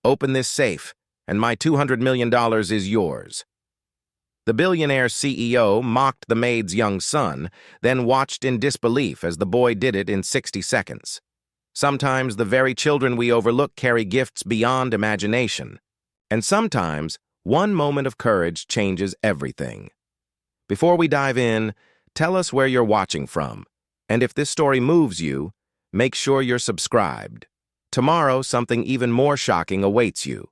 Open this safe, and my $200 million is yours." The billionaire CEO mocked the maid's young son, then watched in disbelief as the boy did it in 60 seconds. Sometimes the very children we overlook carry gifts beyond imagination. And sometimes, one moment of courage changes everything. Before we dive in, tell us where you're watching from. And if this story moves you, make sure you're subscribed. Tomorrow, something even more shocking awaits you.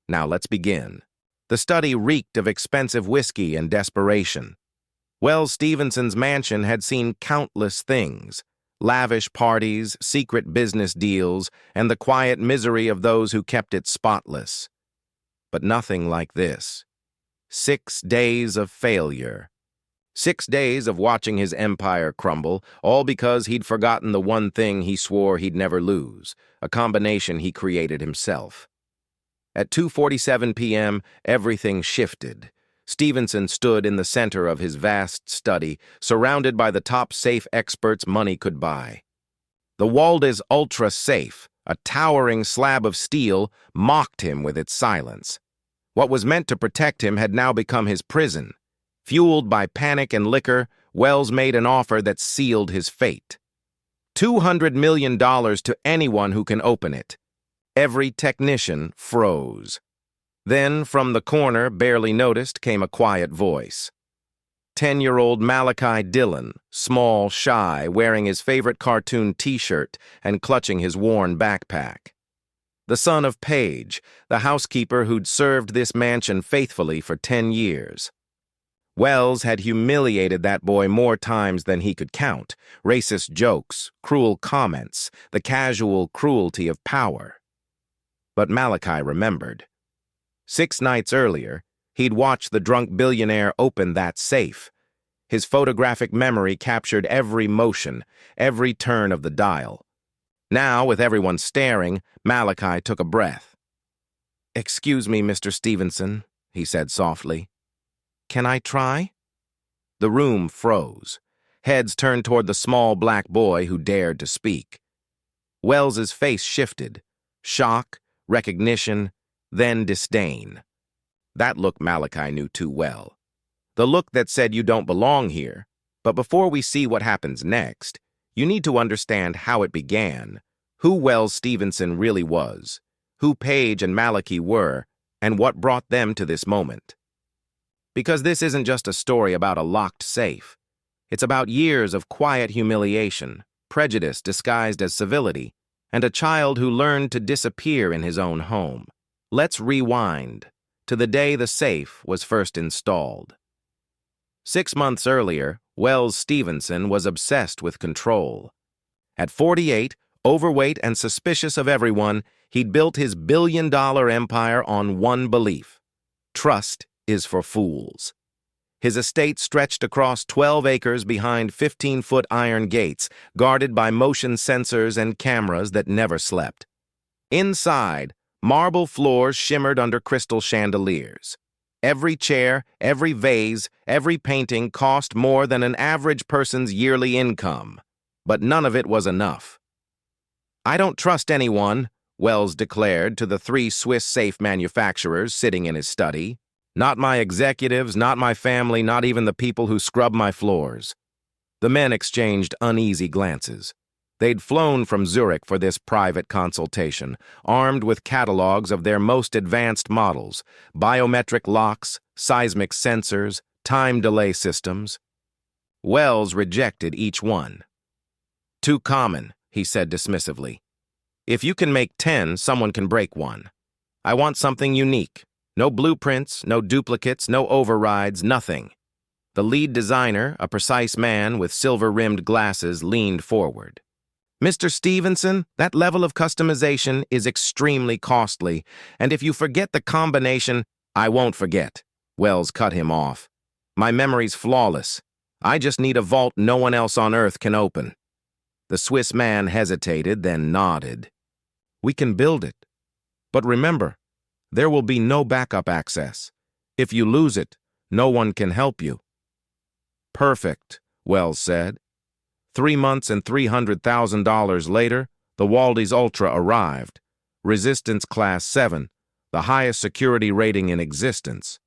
Now let's begin. The study reeked of expensive whiskey and desperation. Wells Stevenson's mansion had seen countless things: lavish parties, secret business deals, and the quiet misery of those who kept it spotless. But nothing like this. 6 days of failure. 6 days of watching his empire crumble, all because he'd forgotten the one thing he swore he'd never lose, a combination he created himself. At 2:47 p.m., everything shifted. Stevenson stood in the center of his vast study, surrounded by the top safe experts money could buy. The Waldes Ultra Safe, a towering slab of steel, mocked him with its silence. What was meant to protect him had now become his prison. Fueled by panic and liquor, Wells made an offer that sealed his fate. $200 million to anyone who can open it. Every technician froze. Then, from the corner, barely noticed, came a quiet voice. 10-year-old Malachi Dylan, small, shy, wearing his favorite cartoon t-shirt and clutching his worn backpack. The son of Paige, the housekeeper who'd served this mansion faithfully for 10 years. Wells had humiliated that boy more times than he could count. Racist jokes, cruel comments, the casual cruelty of power. But Malachi remembered. 6 nights earlier, he'd watched the drunk billionaire open that safe. His photographic memory captured every motion, every turn of the dial. Now, with everyone staring, Malachi took a breath. "Excuse me, Mr. Stevenson," he said softly. "Can I try?" The room froze. Heads turned toward the small black boy who dared to speak. Wells's face shifted. Shock, recognition, then disdain. That look Malachi knew too well. The look that said you don't belong here. But before we see what happens next, you need to understand how it began, who Wells Stevenson really was, who Paige and Malachi were, and what brought them to this moment. Because this isn't just a story about a locked safe. It's about years of quiet humiliation, prejudice disguised as civility, and a child who learned to disappear in his own home. Let's rewind to the day the safe was first installed. 6 months earlier, Wells Stevenson was obsessed with control. At 48, overweight and suspicious of everyone, he'd built his billion-dollar empire on one belief: trust is for fools. His estate stretched across 12 acres behind 15-foot iron gates, guarded by motion sensors and cameras that never slept. Inside, marble floors shimmered under crystal chandeliers. Every chair, every vase, every painting cost more than an average person's yearly income. But none of it was enough. "I don't trust anyone," Wells declared to the 3 Swiss safe manufacturers sitting in his study. "Not my executives, not my family, not even the people who scrub my floors." The men exchanged uneasy glances. They'd flown from Zurich for this private consultation, armed with catalogs of their most advanced models, biometric locks, seismic sensors, time delay systems. Wells rejected each one. "Too common," he said dismissively. "If you can make 10, someone can break one. I want something unique. No blueprints, no duplicates, no overrides, nothing." The lead designer, a precise man with silver-rimmed glasses, leaned forward. "Mr. Stevenson, that level of customization is extremely costly, and if you forget the combination—" "I won't forget," Wells cut him off. "My memory's flawless. I just need a vault no one else on Earth can open." The Swiss man hesitated, then nodded. "We can build it. But remember, there will be no backup access. If you lose it, no one can help you." "Perfect," Wells said. 3 months and $300,000 later, the Waldes Ultra arrived. Resistance Class 7, the highest security rating in existence.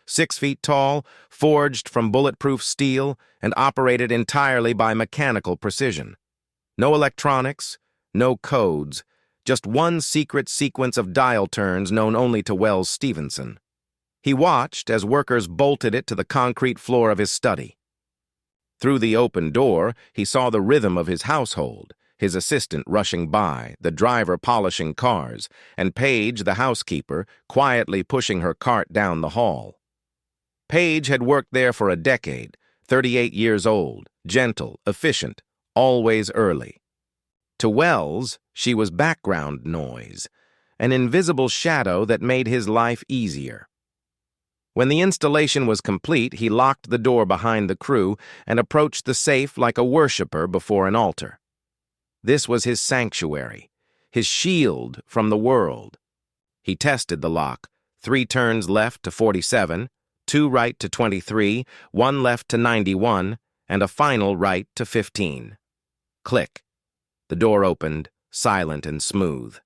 6 feet tall, forged from bulletproof steel, and operated entirely by mechanical precision. No electronics, no codes, just one secret sequence of dial turns known only to Wells Stevenson. He watched as workers bolted it to the concrete floor of his study. Through the open door, he saw the rhythm of his household, his assistant rushing by, the driver polishing cars, and Paige, the housekeeper, quietly pushing her cart down the hall. Paige had worked there for a decade, 38 years old, gentle, efficient, always early. To Wells, she was background noise, an invisible shadow that made his life easier. When the installation was complete, he locked the door behind the crew and approached the safe like a worshiper before an altar. This was his sanctuary, his shield from the world. He tested the lock, 3 turns left to 47, 2 right to 23, 1 left to 91, and a final right to 15. Click. The door opened, silent and smooth.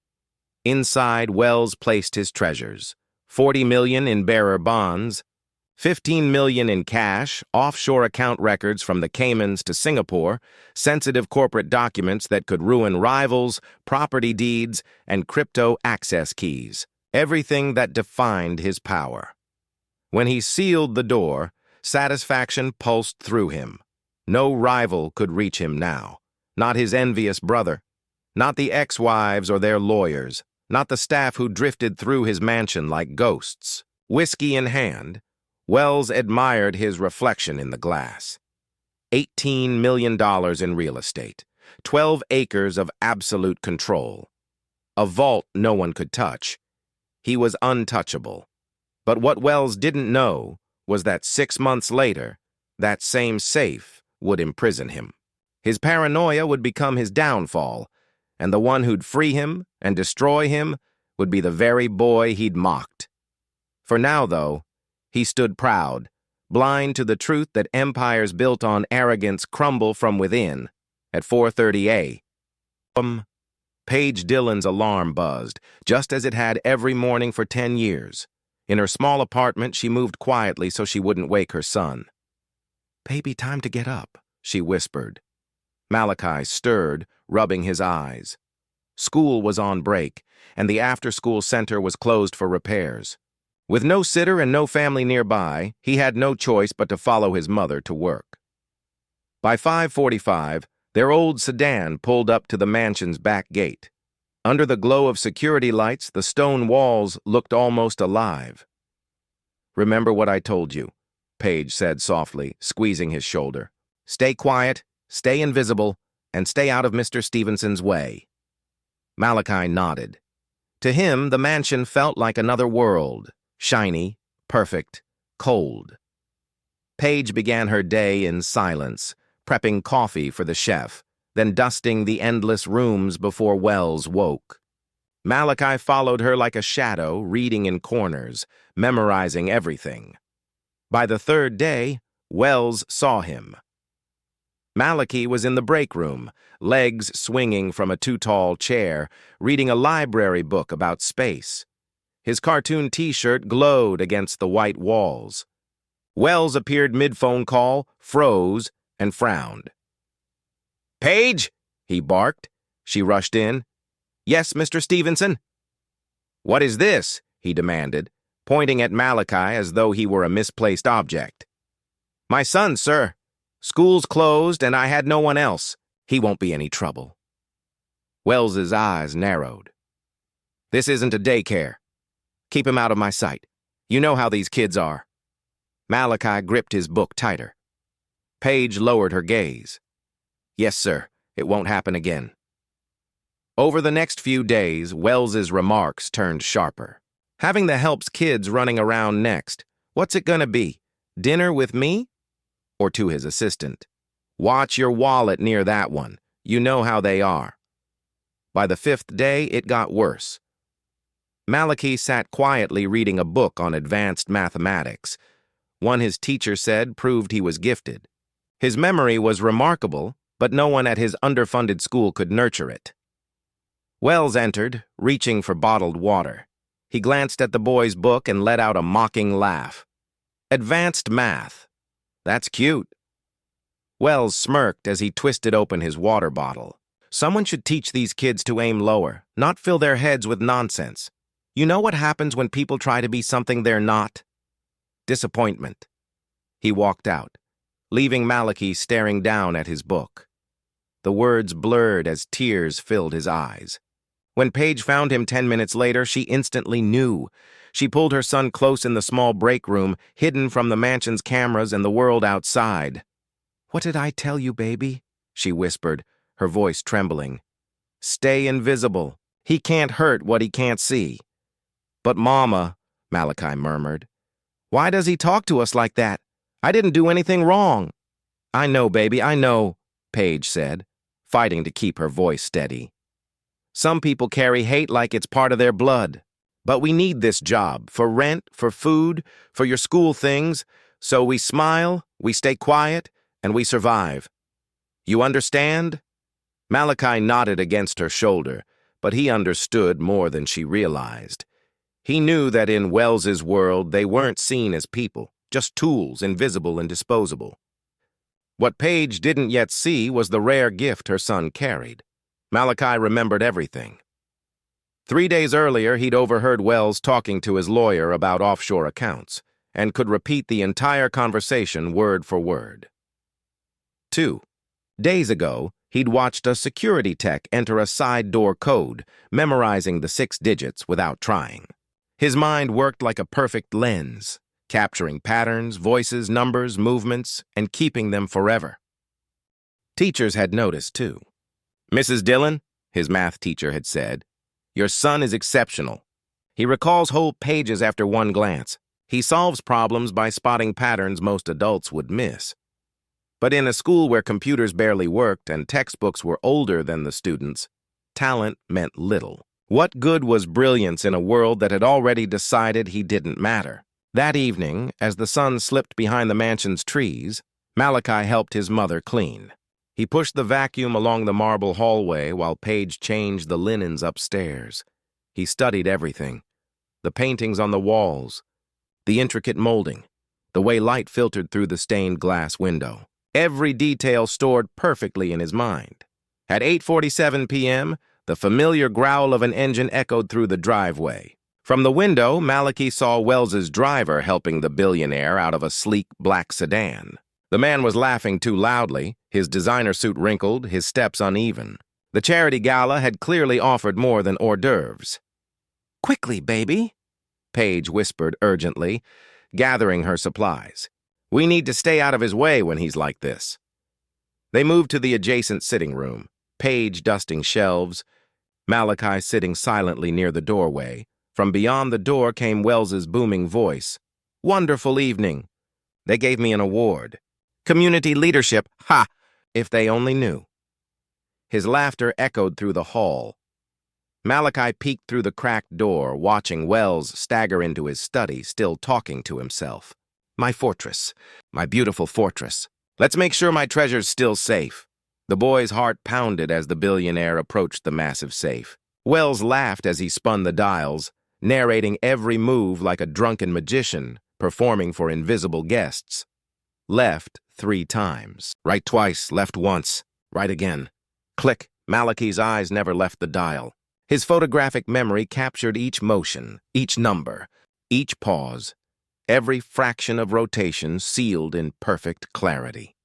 Inside, Wells placed his treasures. $40 million in bearer bonds, $15 million in cash, offshore account records from the Caymans to Singapore, sensitive corporate documents that could ruin rivals, property deeds, and crypto access keys. Everything that defined his power. When he sealed the door, satisfaction pulsed through him. No rival could reach him now. Not his envious brother. Not the ex-wives or their lawyers. Not the staff who drifted through his mansion like ghosts. Whiskey in hand, Wells admired his reflection in the glass. $18 million in real estate. 12 acres of absolute control. A vault no one could touch. He was untouchable. But what Wells didn't know was that 6 months later, that same safe would imprison him. His paranoia would become his downfall, and the one who'd free him and destroy him would be the very boy he'd mocked. For now, though, he stood proud, blind to the truth that empires built on arrogance crumble from within. At 4:30 a.m., Paige Dillon's alarm buzzed, just as it had every morning for 10 years. In her small apartment, she moved quietly so she wouldn't wake her son. "Baby, time to get up," she whispered. Malachi stirred, rubbing his eyes. School was on break, and the after-school center was closed for repairs. With no sitter and no family nearby, he had no choice but to follow his mother to work. By 5:45, their old sedan pulled up to the mansion's back gate. Under the glow of security lights, the stone walls looked almost alive. "Remember what I told you," Paige said softly, squeezing his shoulder. "Stay quiet, stay invisible, and stay out of Mr. Stevenson's way." Malachi nodded. To him, the mansion felt like another world, shiny, perfect, cold. Paige began her day in silence, prepping coffee for the chef, then dusting the endless rooms before Wells woke. Malachi followed her like a shadow, reading in corners, memorizing everything. By the 3rd day, Wells saw him. Malachi was in the break room, legs swinging from a too-tall chair, reading a library book about space. His cartoon T-shirt glowed against the white walls. Wells appeared mid-phone call, froze, and frowned. "Paige?" he barked. She rushed in. "Yes, Mr. Stevenson?" "What is this?" he demanded, pointing at Malachi as though he were a misplaced object. "My son, sir. School's closed and I had no one else. He won't be any trouble." Wells's eyes narrowed. "This isn't a daycare. Keep him out of my sight. You know how these kids are." Malachi gripped his book tighter. Paige lowered her gaze. "Yes, sir. It won't happen again." Over the next few days, Wells's remarks turned sharper. Having the help's kids running around next. What's it gonna be? Dinner with me? Or to his assistant. "Watch your wallet near that one. You know how they are." By the 5th day, it got worse. Malachi sat quietly reading a book on advanced mathematics. One his teacher said proved he was gifted. His memory was remarkable, but no one at his underfunded school could nurture it. Wells entered, reaching for bottled water. He glanced at the boy's book and let out a mocking laugh. Advanced math. That's cute. Wells smirked as he twisted open his water bottle. Someone should teach these kids to aim lower, not fill their heads with nonsense. You know what happens when people try to be something they're not? Disappointment. He walked out, leaving Malachi staring down at his book. The words blurred as tears filled his eyes. When Paige found him 10 minutes later, she instantly knew. She pulled her son close in the small break room, hidden from the mansion's cameras and the world outside. "What did I tell you, baby?" she whispered, her voice trembling. "Stay invisible. He can't hurt what he can't see." "But Mama," Malachi murmured, "why does he talk to us like that? I didn't do anything wrong." "I know, baby, I know," Paige said, fighting to keep her voice steady. "Some people carry hate like it's part of their blood. But we need this job, for rent, for food, for your school things, so we smile, we stay quiet, and we survive. You understand?" Malachi nodded against her shoulder, but he understood more than she realized. He knew that in Wells's world they weren't seen as people, just tools, invisible and disposable. What Paige didn't yet see was the rare gift her son carried. Malachi remembered everything. 3 days earlier, he'd overheard Wells talking to his lawyer about offshore accounts, and could repeat the entire conversation word for word. 2 days ago, he'd watched a security tech enter a side door code, memorizing the 6 digits without trying. His mind worked like a perfect lens, capturing patterns, voices, numbers, movements, and keeping them forever. Teachers had noticed, too. "Mrs. Dylan," his math teacher had said, "your son is exceptional. He recalls whole pages after one glance. He solves problems by spotting patterns most adults would miss." But in a school where computers barely worked and textbooks were older than the students, talent meant little. What good was brilliance in a world that had already decided he didn't matter? That evening, as the sun slipped behind the mansion's trees, Malachi helped his mother clean. He pushed the vacuum along the marble hallway while Paige changed the linens upstairs. He studied everything. The paintings on the walls, the intricate molding, the way light filtered through the stained glass window. Every detail stored perfectly in his mind. At 8:47 p.m., the familiar growl of an engine echoed through the driveway. From the window, Malachi saw Wells's driver helping the billionaire out of a sleek black sedan. The man was laughing too loudly, his designer suit wrinkled, his steps uneven. The charity gala had clearly offered more than hors d'oeuvres. "Quickly, baby," Paige whispered urgently, gathering her supplies. "We need to stay out of his way when he's like this." They moved to the adjacent sitting room, Paige dusting shelves, Malachi sitting silently near the doorway. From beyond the door came Wells's booming voice. "Wonderful evening. They gave me an award. Community leadership, ha! If they only knew." His laughter echoed through the hall. Malachi peeked through the cracked door, watching Wells stagger into his study, still talking to himself. "My fortress, my beautiful fortress. Let's make sure my treasure's still safe." The boy's heart pounded as the billionaire approached the massive safe. Wells laughed as he spun the dials, narrating every move like a drunken magician, performing for invisible guests. Left 3 times. Right twice, left once. Right again. Click. Malachi's eyes never left the dial. His photographic memory captured each motion, each number, each pause, every fraction of rotation sealed in perfect clarity.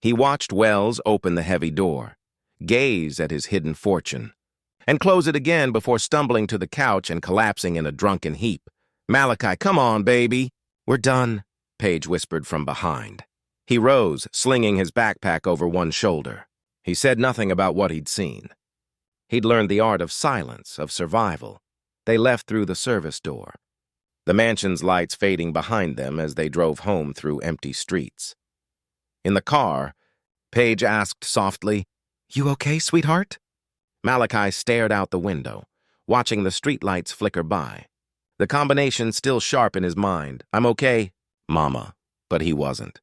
He watched Wells open the heavy door, gaze at his hidden fortune, and close it again before stumbling to the couch and collapsing in a drunken heap. "Malachi, come on, baby." "We're done," Paige whispered from behind. He rose, slinging his backpack over one shoulder. He said nothing about what he'd seen. He'd learned the art of silence, of survival. They left through the service door, the mansion's lights fading behind them as they drove home through empty streets. In the car, Paige asked softly, "You okay, sweetheart?" Malachi stared out the window, watching the streetlights flicker by. The combination still sharp in his mind. "I'm okay, Mama." But he wasn't.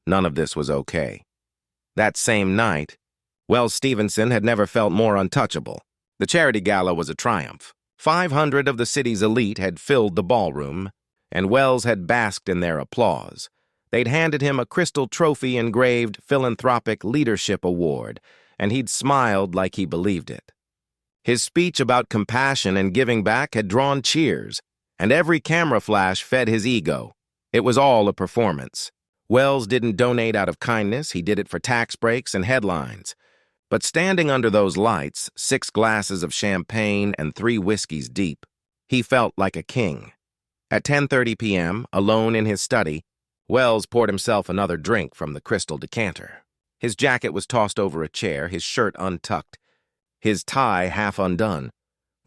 None of this was okay. That same night, Wells Stevenson had never felt more untouchable. The charity gala was a triumph. 500 of the city's elite had filled the ballroom, and Wells had basked in their applause. They'd handed him a crystal trophy engraved Philanthropic Leadership Award, and he'd smiled like he believed it. His speech about compassion and giving back had drawn cheers, and every camera flash fed his ego. It was all a performance. Wells didn't donate out of kindness, he did it for tax breaks and headlines. But standing under those lights, 6 glasses of champagne and 3 whiskeys deep, he felt like a king. At 10:30 p.m., alone in his study, Wells poured himself another drink from the crystal decanter. His jacket was tossed over a chair, his shirt untucked, his tie half undone.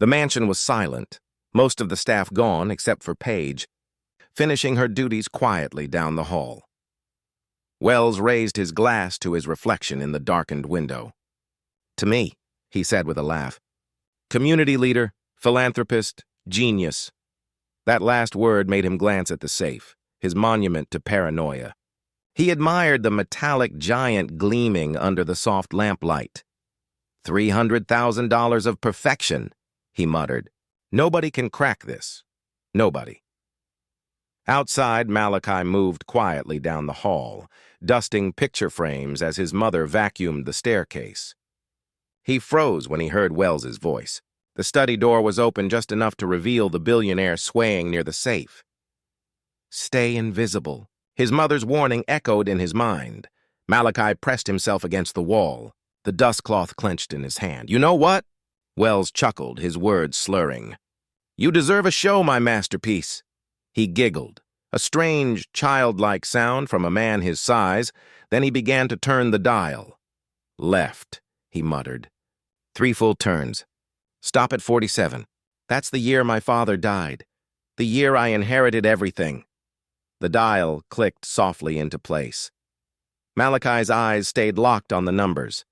The mansion was silent, most of the staff gone except for Paige, finishing her duties quietly down the hall. Wells raised his glass to his reflection in the darkened window. "To me," he said with a laugh. "Community leader, philanthropist, genius." That last word made him glance at the safe, his monument to paranoia. He admired the metallic giant gleaming under the soft lamplight. $300,000 of perfection, he muttered. Nobody can crack this. Nobody. Outside, Malachi moved quietly down the hall, dusting picture frames as his mother vacuumed the staircase. He froze when he heard Wells's voice. The study door was open just enough to reveal the billionaire swaying near the safe. "Stay invisible." His mother's warning echoed in his mind. Malachi pressed himself against the wall, the dustcloth clenched in his hand. "You know what?" Wells chuckled, his words slurring. "You deserve a show, my masterpiece." He giggled, a strange, childlike sound from a man his size. Then he began to turn the dial. "Left," he muttered. 3 full turns. "Stop at 47. That's the year my father died. The year I inherited everything." The dial clicked softly into place. Malachi's eyes stayed locked on the numbers.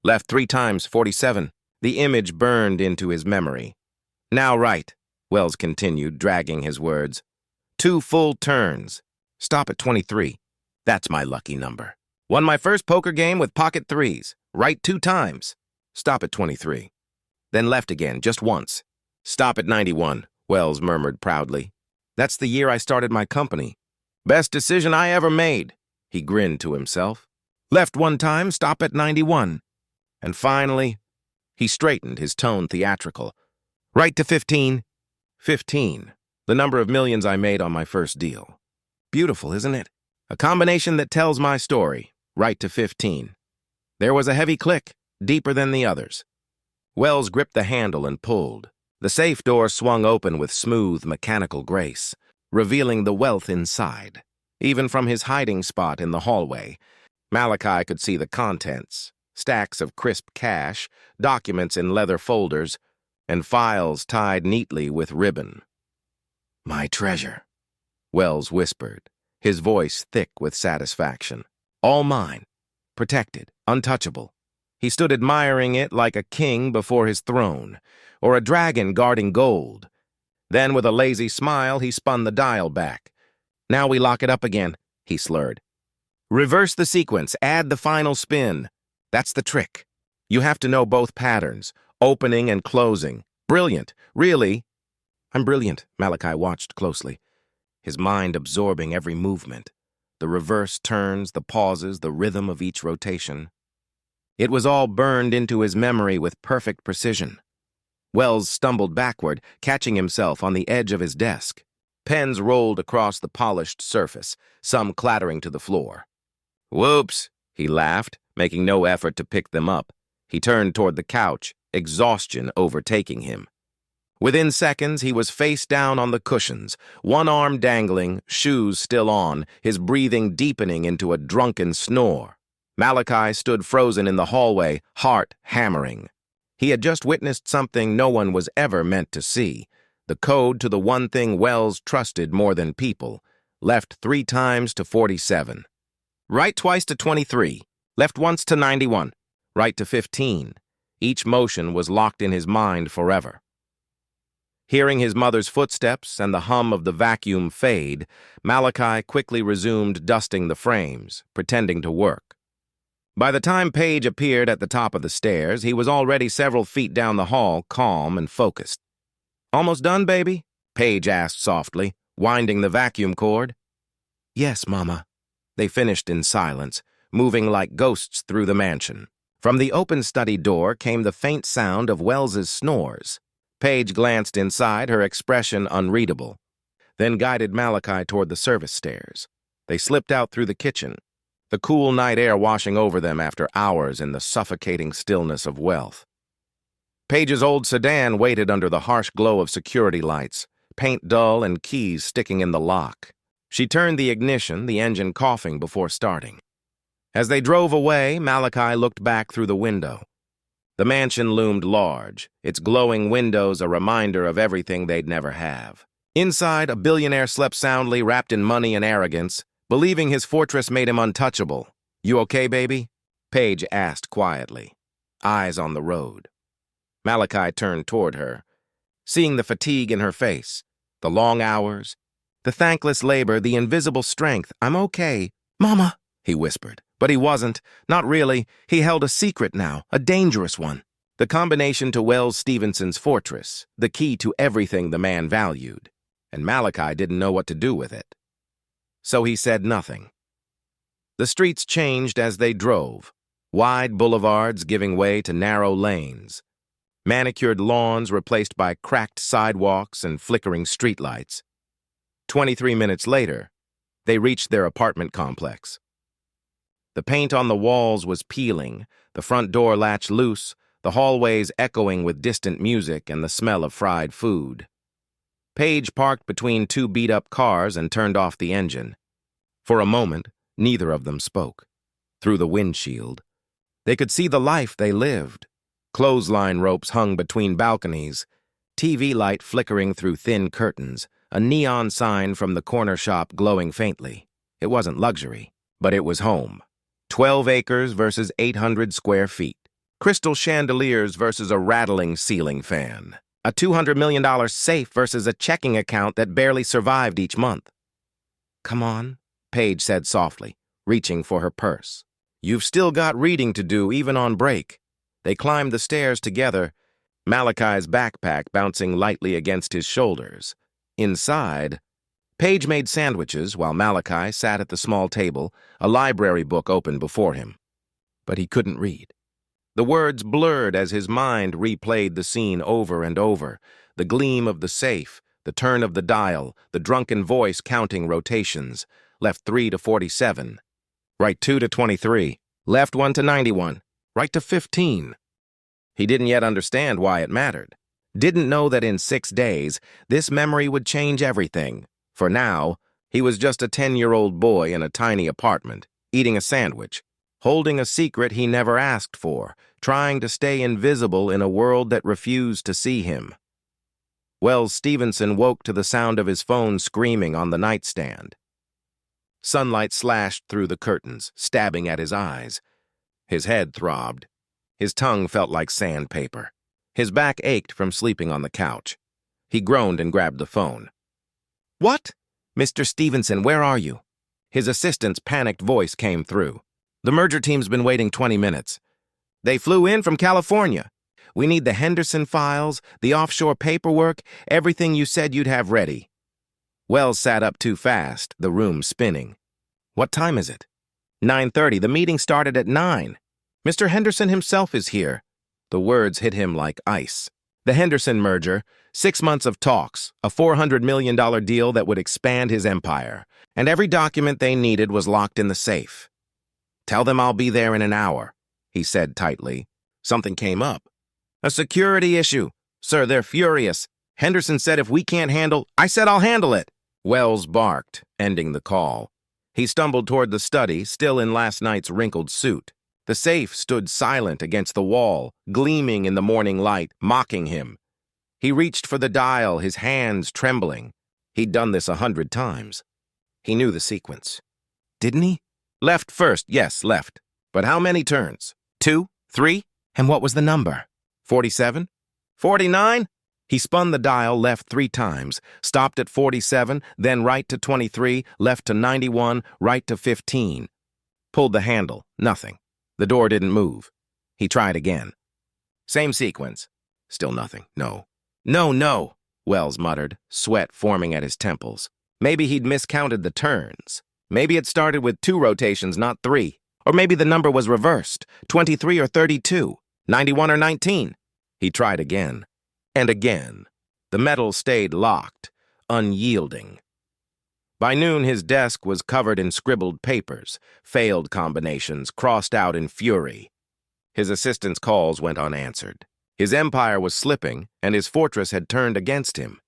"Left 3 times, 47. The image burned into his memory. "Now right," Wells continued, dragging his words. 2 full turns. "Stop at 23. That's my lucky number. Won my first poker game with pocket 3s. Right 2 times. Stop at 23. Then left again, just once. "Stop at 91, Wells murmured proudly. "That's the year I started my company. Best decision I ever made," he grinned to himself. "Left 1 time, stop at 91. And finally," he straightened, his tone theatrical, "right to 15. 15, the number of millions I made on my first deal. Beautiful, isn't it? A combination that tells my story, right to 15. There was a heavy click, deeper than the others. Wells gripped the handle and pulled. The safe door swung open with smooth, mechanical grace, revealing the wealth inside. Even from his hiding spot in the hallway, Malachi could see the contents, stacks of crisp cash, documents in leather folders, and files tied neatly with ribbon. "My treasure," Wells whispered, his voice thick with satisfaction. "All mine, protected, untouchable." He stood admiring it like a king before his throne, or a dragon guarding gold. Then, with a lazy smile, he spun the dial back. "Now we lock it up again," he slurred. "Reverse the sequence, add the final spin. That's the trick. You have to know both patterns, opening and closing. Brilliant, really." "I'm brilliant," Malachi watched closely, his mind absorbing every movement, the reverse turns, the pauses, the rhythm of each rotation. It was all burned into his memory with perfect precision. Wells stumbled backward, catching himself on the edge of his desk. Pens rolled across the polished surface, some clattering to the floor. "Whoops," he laughed, making no effort to pick them up. He turned toward the couch, exhaustion overtaking him. Within seconds, he was face down on the cushions, one arm dangling, shoes still on, his breathing deepening into a drunken snore. Malachi stood frozen in the hallway, heart hammering. He had just witnessed something no one was ever meant to see, the code to the one thing Wells trusted more than people. Left 3 times to 47. Right twice to 23. Left once to 91. Right to 15. Each motion was locked in his mind forever. Hearing his mother's footsteps and the hum of the vacuum fade, Malachi quickly resumed dusting the frames, pretending to work. By the time Paige appeared at the top of the stairs, he was already several feet down the hall, calm and focused. "Almost done, baby?" Paige asked softly, winding the vacuum cord. "Yes, Mama." They finished in silence, moving like ghosts through the mansion. From the open study door came the faint sound of Wells's snores. Paige glanced inside, her expression unreadable, then guided Malachi toward the service stairs. They slipped out through the kitchen, the cool night air washing over them after hours in the suffocating stillness of wealth. Paige's old sedan waited under the harsh glow of security lights, paint dull and keys sticking in the lock. She turned the ignition, the engine coughing before starting. As they drove away, Malachi looked back through the window. The mansion loomed large, its glowing windows a reminder of everything they'd never have. Inside, a billionaire slept soundly, wrapped in money and arrogance, believing his fortress made him untouchable. "You okay, baby?" Paige asked quietly, eyes on the road. Malachi turned toward her, seeing the fatigue in her face, the long hours, the thankless labor, the invisible strength. "I'm okay, Mama," he whispered. But he wasn't. Not really. He held a secret now, a dangerous one. The combination to Wells Stevenson's fortress, the key to everything the man valued. And Malachi didn't know what to do with it. So he said nothing. The streets changed as they drove, wide boulevards giving way to narrow lanes, manicured lawns replaced by cracked sidewalks and flickering streetlights. 23 minutes later, they reached their apartment complex. The paint on the walls was peeling, the front door latch loose, the hallways echoing with distant music and the smell of fried food. Paige parked between two beat-up cars and turned off the engine. For a moment, neither of them spoke. Through the windshield, they could see the life they lived. Clothesline ropes hung between balconies, TV light flickering through thin curtains, a neon sign from the corner shop glowing faintly. It wasn't luxury, but it was home. 12 acres versus 800 square feet. Crystal chandeliers versus a rattling ceiling fan. A $200 million safe versus a checking account that barely survived each month. "Come on," Paige said softly, reaching for her purse. "You've still got reading to do, even on break." They climbed the stairs together, Malachi's backpack bouncing lightly against his shoulders. Inside, Paige made sandwiches while Malachi sat at the small table, a library book open before him. But he couldn't read. The words blurred as his mind replayed the scene over and over, the gleam of the safe, the turn of the dial, the drunken voice counting rotations, left 3 to 47, right 2 to 23, left 1 to 91, right to 15. He didn't yet understand why it mattered. Didn't know that in 6 days, this memory would change everything. For now, he was just a 10-year-old boy in a tiny apartment, eating a sandwich, holding a secret he never asked for, trying to stay invisible in a world that refused to see him. Wells Stevenson woke to the sound of his phone screaming on the nightstand. Sunlight slashed through the curtains, stabbing at his eyes. His head throbbed. His tongue felt like sandpaper. His back ached from sleeping on the couch. He groaned and grabbed the phone. "What? Mr. Stevenson, where are you?" His assistant's panicked voice came through. "The merger team's been waiting 20 minutes. They flew in from California. We need the Henderson files, the offshore paperwork, everything you said you'd have ready." Wells sat up too fast, the room spinning. "What time is it?" 9:30. The meeting started at 9. "Mr. Henderson himself is here." The words hit him like ice. The Henderson merger, 6 months of talks, a $400 million deal that would expand his empire, and every document they needed was locked in the safe. "Tell them I'll be there in an hour," he said tightly. Something came up. "A security issue. Sir, they're furious. Henderson said if we can't handle—" "I said I'll handle it." Wells barked, ending the call. He stumbled toward the study, still in last night's wrinkled suit. The safe stood silent against the wall, gleaming in the morning light, mocking him. He reached for the dial, his hands trembling. He'd done this 100 times. He knew the sequence. Didn't he? Left first, yes, left. But how many turns? 2? 3? And what was the number? 47? 49? He spun the dial left 3 times, stopped at 47, then right to 23, left to 91, right to 15. Pulled the handle, nothing. The door didn't move. He tried again. Same sequence. Still nothing. No. No, no, Wells muttered, sweat forming at his temples. Maybe he'd miscounted the turns. Maybe it started with 2 rotations, not 3. Or maybe the number was reversed, 23 or 32, 91 or 19. He tried again. And again. The metal stayed locked, unyielding. By noon, his desk was covered in scribbled papers, failed combinations crossed out in fury. His assistant's calls went unanswered. His empire was slipping, and his fortress had turned against him.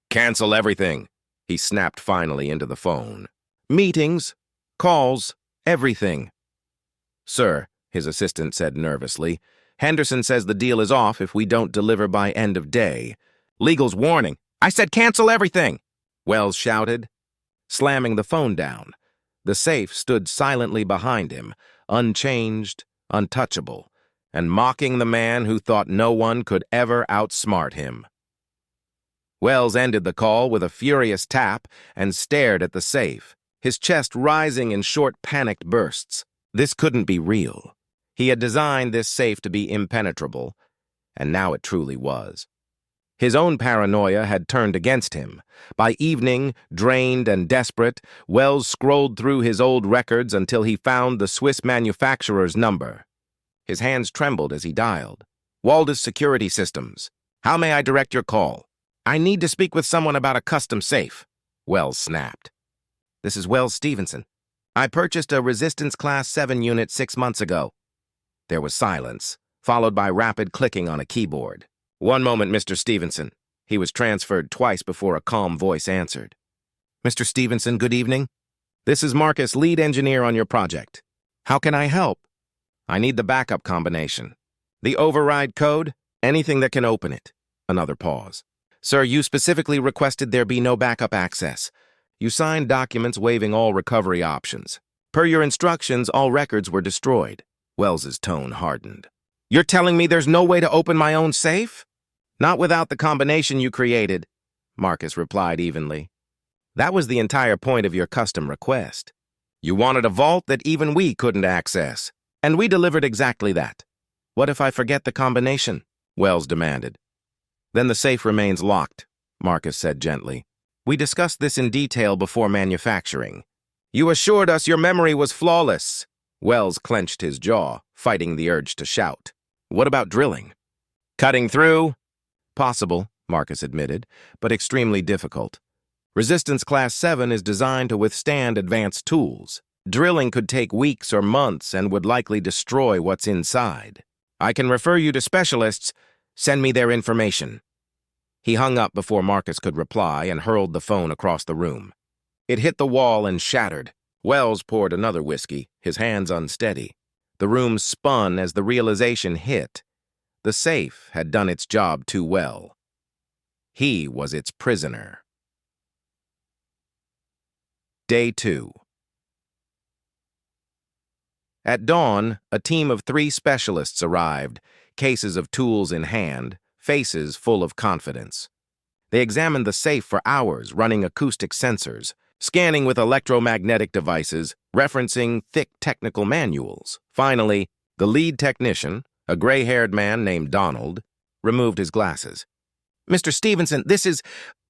Cancel everything, he snapped finally into the phone. Meetings, calls, everything. Sir, his assistant said nervously, Henderson says the deal is off if we don't deliver by end of day. Legal's warning. I said cancel everything, Wells shouted, slamming the phone down. The safe stood silently behind him, unchanged, untouchable, and mocking the man who thought no one could ever outsmart him. Wells ended the call with a furious tap and stared at the safe, his chest rising in short, panicked bursts. This couldn't be real. He had designed this safe to be impenetrable, and now it truly was. His own paranoia had turned against him. By evening, drained and desperate, Wells scrolled through his old records until he found the Swiss manufacturer's number. His hands trembled as he dialed. Walda's Security Systems. How may I direct your call? I need to speak with someone about a custom safe, Wells snapped. This is Wells Stevenson. I purchased a Resistance Class 7 unit 6 months ago. There was silence, followed by rapid clicking on a keyboard. One moment, Mr. Stevenson. He was transferred twice before a calm voice answered. Mr. Stevenson, good evening. This is Marcus, lead engineer on your project. How can I help? I need the backup combination. The override code, anything that can open it. Another pause. Sir, you specifically requested there be no backup access. You signed documents waiving all recovery options. Per your instructions, all records were destroyed. Wells's tone hardened. You're telling me there's no way to open my own safe? Not without the combination you created, Marcus replied evenly. That was the entire point of your custom request. You wanted a vault that even we couldn't access, and we delivered exactly that. What if I forget the combination? Wells demanded. Then the safe remains locked, Marcus said gently. We discussed this in detail before manufacturing. You assured us your memory was flawless. Wells clenched his jaw, fighting the urge to shout. What about drilling? Cutting through? Possible, Marcus admitted, but extremely difficult. Resistance Class 7 is designed to withstand advanced tools. Drilling could take weeks or months and would likely destroy what's inside. I can refer you to specialists. Send me their information. He hung up before Marcus could reply and hurled the phone across the room. It hit the wall and shattered. Wells poured another whiskey, his hands unsteady. The room spun as the realization hit. The safe had done its job too well. He was its prisoner. Day 2. At dawn, a team of 3 specialists arrived, cases of tools in hand, faces full of confidence. They examined the safe for hours, running acoustic sensors, scanning with electromagnetic devices, referencing thick technical manuals. Finally, the lead technician, a gray-haired man named Donald, removed his glasses. Mr. Stevenson, this is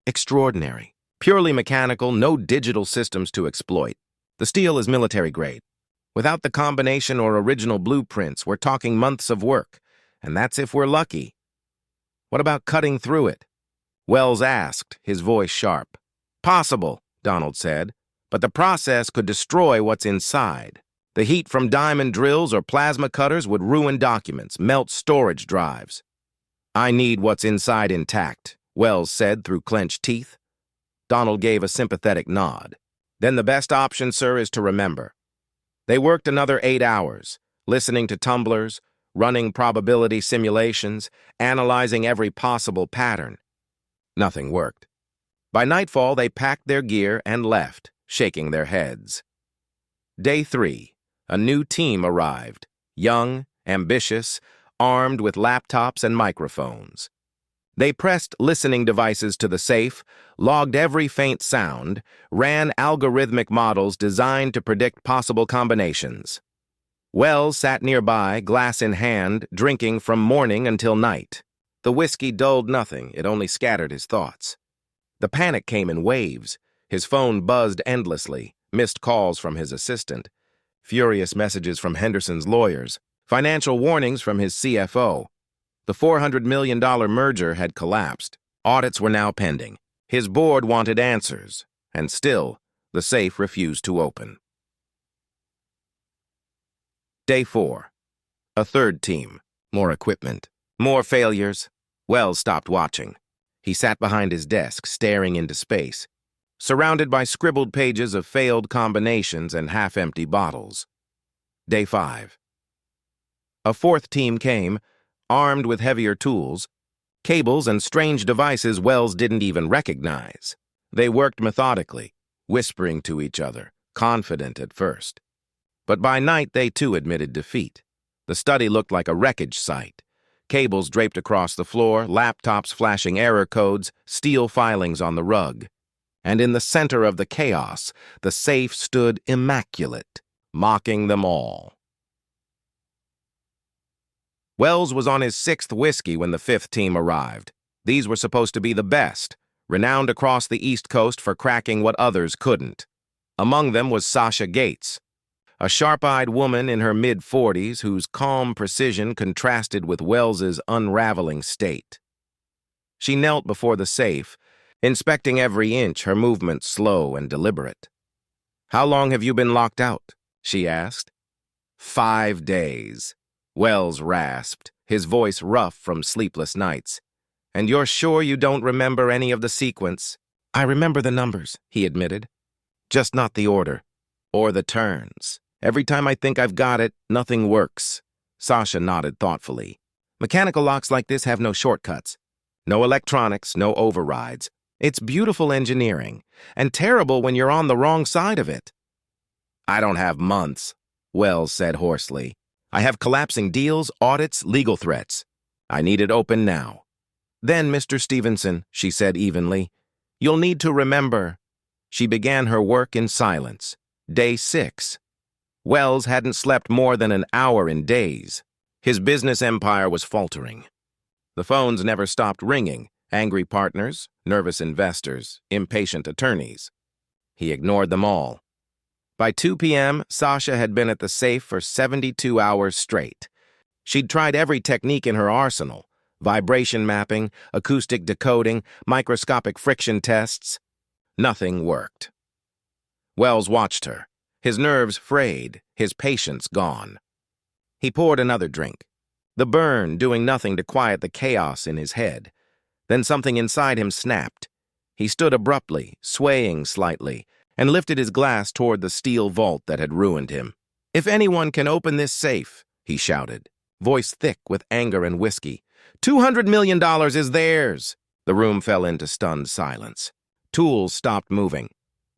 extraordinary. Purely mechanical, no digital systems to exploit. The steel is military grade. Without the combination or original blueprints, we're talking months of work, and that's if we're lucky. What about cutting through it? Wells asked, his voice sharp. Possible, Donald said, but the process could destroy what's inside. The heat from diamond drills or plasma cutters would ruin documents, melt storage drives. I need what's inside intact, Wells said through clenched teeth. Donald gave a sympathetic nod. Then the best option, sir, is to remember. They worked another 8 hours, listening to tumblers, running probability simulations, analyzing every possible pattern. Nothing worked. By nightfall, they packed their gear and left, shaking their heads. Day 3. A new team arrived, young, ambitious, armed with laptops and microphones. They pressed listening devices to the safe, logged every faint sound, ran algorithmic models designed to predict possible combinations. Wells sat nearby, glass in hand, drinking from morning until night. The whiskey dulled nothing, it only scattered his thoughts. The panic came in waves. His phone buzzed endlessly, missed calls from his assistant, furious messages from Henderson's lawyers, financial warnings from his CFO. The $400 million merger had collapsed. Audits were now pending. His board wanted answers, and still, the safe refused to open. Day 4. A third team. More equipment. More failures. Wells stopped watching. He sat behind his desk, staring into space, surrounded by scribbled pages of failed combinations and half-empty bottles. Day 5. A fourth team came, armed with heavier tools, cables and strange devices Wells didn't even recognize. They worked methodically, whispering to each other, confident at first. But by night, they too admitted defeat. The study looked like a wreckage site. Cables draped across the floor, laptops flashing error codes, steel filings on the rug. And in the center of the chaos, the safe stood immaculate, mocking them all. Wells was on his 6th whiskey when the 5th team arrived. These were supposed to be the best, renowned across the East Coast for cracking what others couldn't. Among them was Sasha Gates, a sharp-eyed woman in her mid-40s whose calm precision contrasted with Wells's unraveling state. She knelt before the safe, inspecting every inch, her movements slow and deliberate. "How long have you been locked out?" she asked. 5 days, Wells rasped, his voice rough from sleepless nights. "And you're sure you don't remember any of the sequence?" "I remember the numbers," he admitted. "Just not the order. Or the turns. Every time I think I've got it, nothing works." Sasha nodded thoughtfully. "Mechanical locks like this have no shortcuts. No electronics, no overrides. It's beautiful engineering, and terrible when you're on the wrong side of it." "I don't have months," Wells said hoarsely. "I have collapsing deals, audits, legal threats. I need it open now." "Then, Mr. Stevenson," she said evenly, "you'll need to remember." She began her work in silence. Day 6. Wells hadn't slept more than an hour in days. His business empire was faltering. The phones never stopped ringing. Angry partners, nervous investors, impatient attorneys. He ignored them all. By 2 p.m., Sasha had been at the safe for 72 hours straight. She'd tried every technique in her arsenal: vibration mapping, acoustic decoding, microscopic friction tests. Nothing worked. Wells watched her, his nerves frayed, his patience gone. He poured another drink, the burn doing nothing to quiet the chaos in his head. Then something inside him snapped. He stood abruptly, swaying slightly, and lifted his glass toward the steel vault that had ruined him. "If anyone can open this safe," he shouted, voice thick with anger and whiskey, $200 million is theirs." The room fell into stunned silence. Tools stopped moving.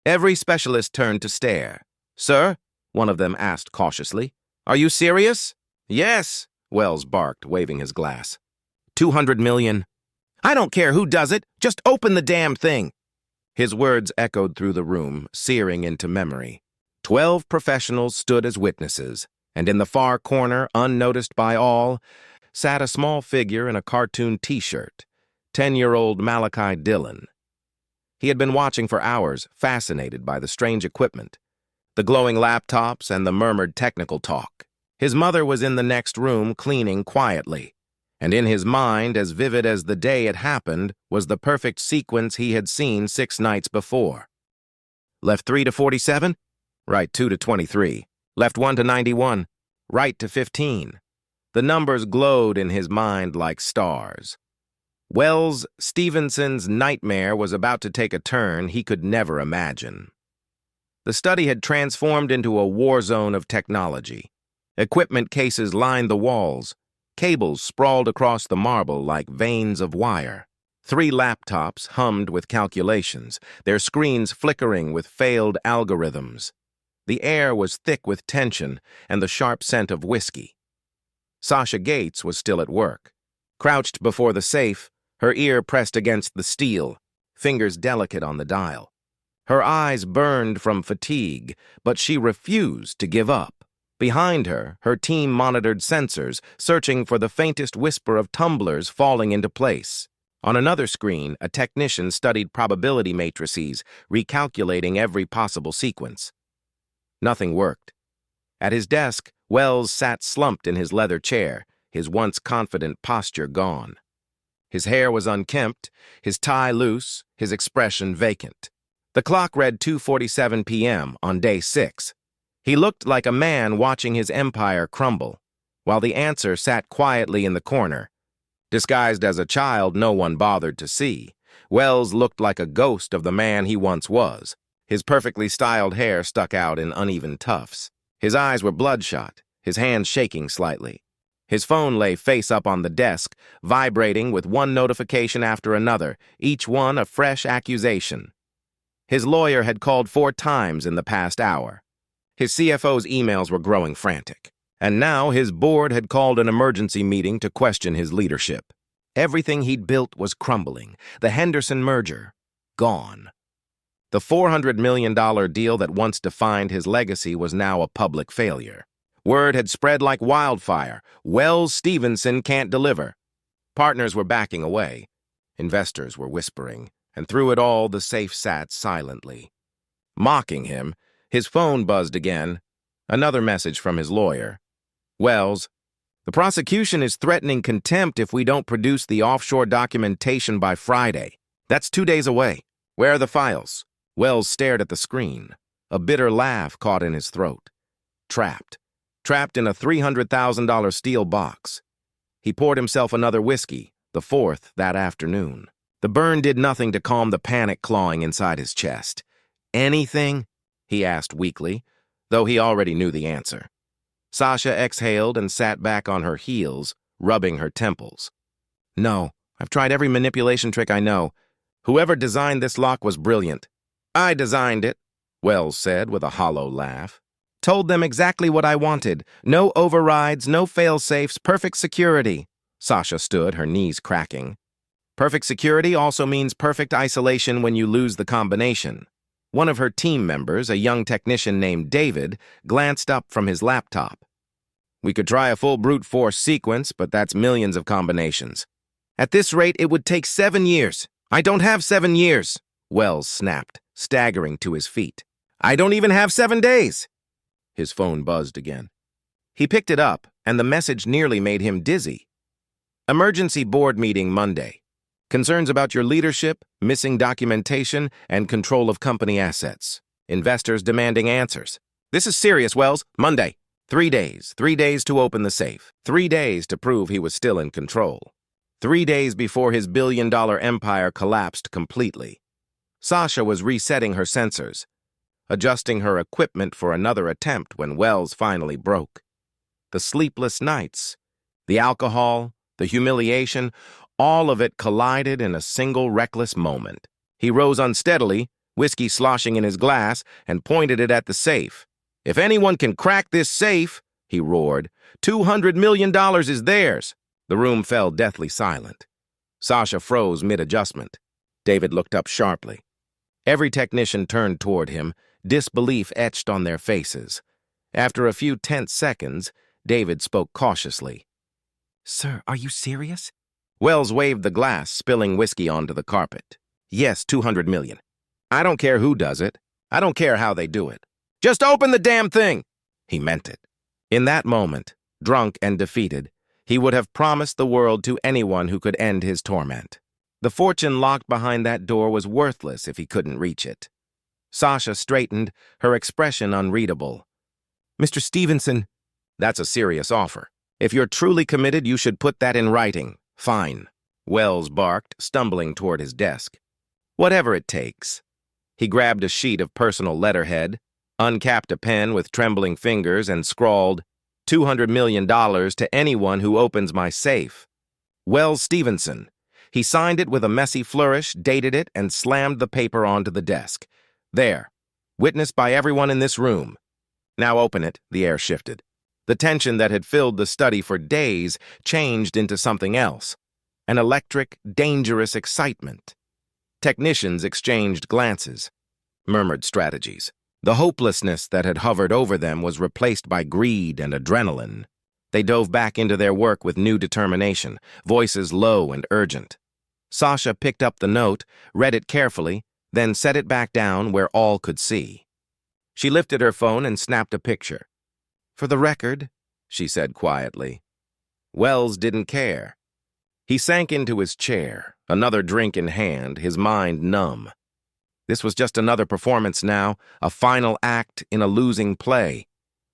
Every specialist turned to stare. "Sir?" one of them asked cautiously. "Are you serious?" "Yes," Wells barked, waving his glass. $200 million. "I don't care who does it. Just open the damn thing." His words echoed through the room, searing into memory. 12 professionals stood as witnesses, and in the far corner, unnoticed by all, sat a small figure in a cartoon T-shirt, 10-year-old Malachi Dylan. He had been watching for hours, fascinated by the strange equipment, the glowing laptops and the murmured technical talk. His mother was in the next room cleaning quietly, and in his mind, as vivid as the day it happened, was the perfect sequence he had seen 6 nights before. Left 3 to 47, right 2 to 23. Left 1 to 91, right to 15. The numbers glowed in his mind like stars. Wells Stevenson's nightmare was about to take a turn he could never imagine. The study had transformed into a war zone of technology. Equipment cases lined the walls. Cables sprawled across the marble like veins of wire. 3 laptops hummed with calculations, their screens flickering with failed algorithms. The air was thick with tension and the sharp scent of whiskey. Sasha Gates was still at work. Crouched before the safe, her ear pressed against the steel, fingers delicate on the dial. Her eyes burned from fatigue, but she refused to give up. Behind her, her team monitored sensors, searching for the faintest whisper of tumblers falling into place. On another screen, a technician studied probability matrices, recalculating every possible sequence. Nothing worked. At his desk, Wells sat slumped in his leather chair, his once confident posture gone. His hair was unkempt, his tie loose, his expression vacant. The clock read 2:47 p.m. on day 6. He looked like a man watching his empire crumble, while the answer sat quietly in the corner. Disguised as a child no one bothered to see, Wells looked like a ghost of the man he once was. His perfectly styled hair stuck out in uneven tufts. His eyes were bloodshot, his hands shaking slightly. His phone lay face up on the desk, vibrating with one notification after another, each one a fresh accusation. His lawyer had called 4 times in the past hour. His CFO's emails were growing frantic. And now his board had called an emergency meeting to question his leadership. Everything he'd built was crumbling. The Henderson merger, gone. The $400 million deal that once defined his legacy was now a public failure. Word had spread like wildfire. Wells Stevenson can't deliver. Partners were backing away. Investors were whispering. And through it all, the safe sat silently. Mocking him, his phone buzzed again. Another message from his lawyer. Wells, the prosecution is threatening contempt if we don't produce the offshore documentation by Friday. That's 2 days away. Where are the files? Wells stared at the screen. A bitter laugh caught in his throat. Trapped. Trapped in a $300,000 steel box. He poured himself another whiskey, the 4th that afternoon. The burn did nothing to calm the panic clawing inside his chest. Anything? He asked weakly, though he already knew the answer. Sasha exhaled and sat back on her heels, rubbing her temples. No, I've tried every manipulation trick I know. Whoever designed this lock was brilliant. I designed it, Wells said with a hollow laugh. Told them exactly what I wanted. No overrides, no fail-safes, perfect security. Sasha stood, her knees cracking. Perfect security also means perfect isolation when you lose the combination. One of her team members, a young technician named David, glanced up from his laptop. We could try a full brute force sequence, but that's millions of combinations. At this rate, it would take 7 years. I don't have 7 years, Wells snapped, staggering to his feet. I don't even have 7 days. His phone buzzed again. He picked it up, and the message nearly made him dizzy. Emergency board meeting Monday. Concerns about your leadership, missing documentation, and control of company assets. Investors demanding answers. This is serious, Wells. Monday. 3 days. 3 days to open the safe. 3 days to prove he was still in control. 3 days before his billion-dollar empire collapsed completely. Sasha was resetting her sensors, adjusting her equipment for another attempt when Wells finally broke. The sleepless nights, the alcohol, the humiliation, all of it collided in a single reckless moment. He rose unsteadily, whiskey sloshing in his glass, and pointed it at the safe. If anyone can crack this safe, he roared, $200 million is theirs. The room fell deathly silent. Sasha froze mid-adjustment. David looked up sharply. Every technician turned toward him, disbelief etched on their faces. After a few tense seconds, David spoke cautiously. Sir, are you serious? Wells waved the glass, spilling whiskey onto the carpet. Yes, $200 million. I don't care who does it. I don't care how they do it. Just open the damn thing! He meant it. In that moment, drunk and defeated, he would have promised the world to anyone who could end his torment. The fortune locked behind that door was worthless if he couldn't reach it. Sasha straightened, her expression unreadable. Mr. Stevenson, that's a serious offer. If you're truly committed, you should put that in writing. Fine, Wells barked, stumbling toward his desk. Whatever it takes. He grabbed a sheet of personal letterhead, uncapped a pen with trembling fingers, and scrawled, $200 million to anyone who opens my safe. Wells Stevenson. He signed it with a messy flourish, dated it, and slammed the paper onto the desk. There, witnessed by everyone in this room. Now open it, the air shifted. The tension that had filled the study for days changed into something else. An electric, dangerous excitement. Technicians exchanged glances, murmured strategies. The hopelessness that had hovered over them was replaced by greed and adrenaline. They dove back into their work with new determination, voices low and urgent. Sasha picked up the note, read it carefully, then set it back down where all could see. She lifted her phone and snapped a picture. "For the record," she said quietly. Wells didn't care. He sank into his chair, another drink in hand, his mind numb. This was just another performance now, a final act in a losing play.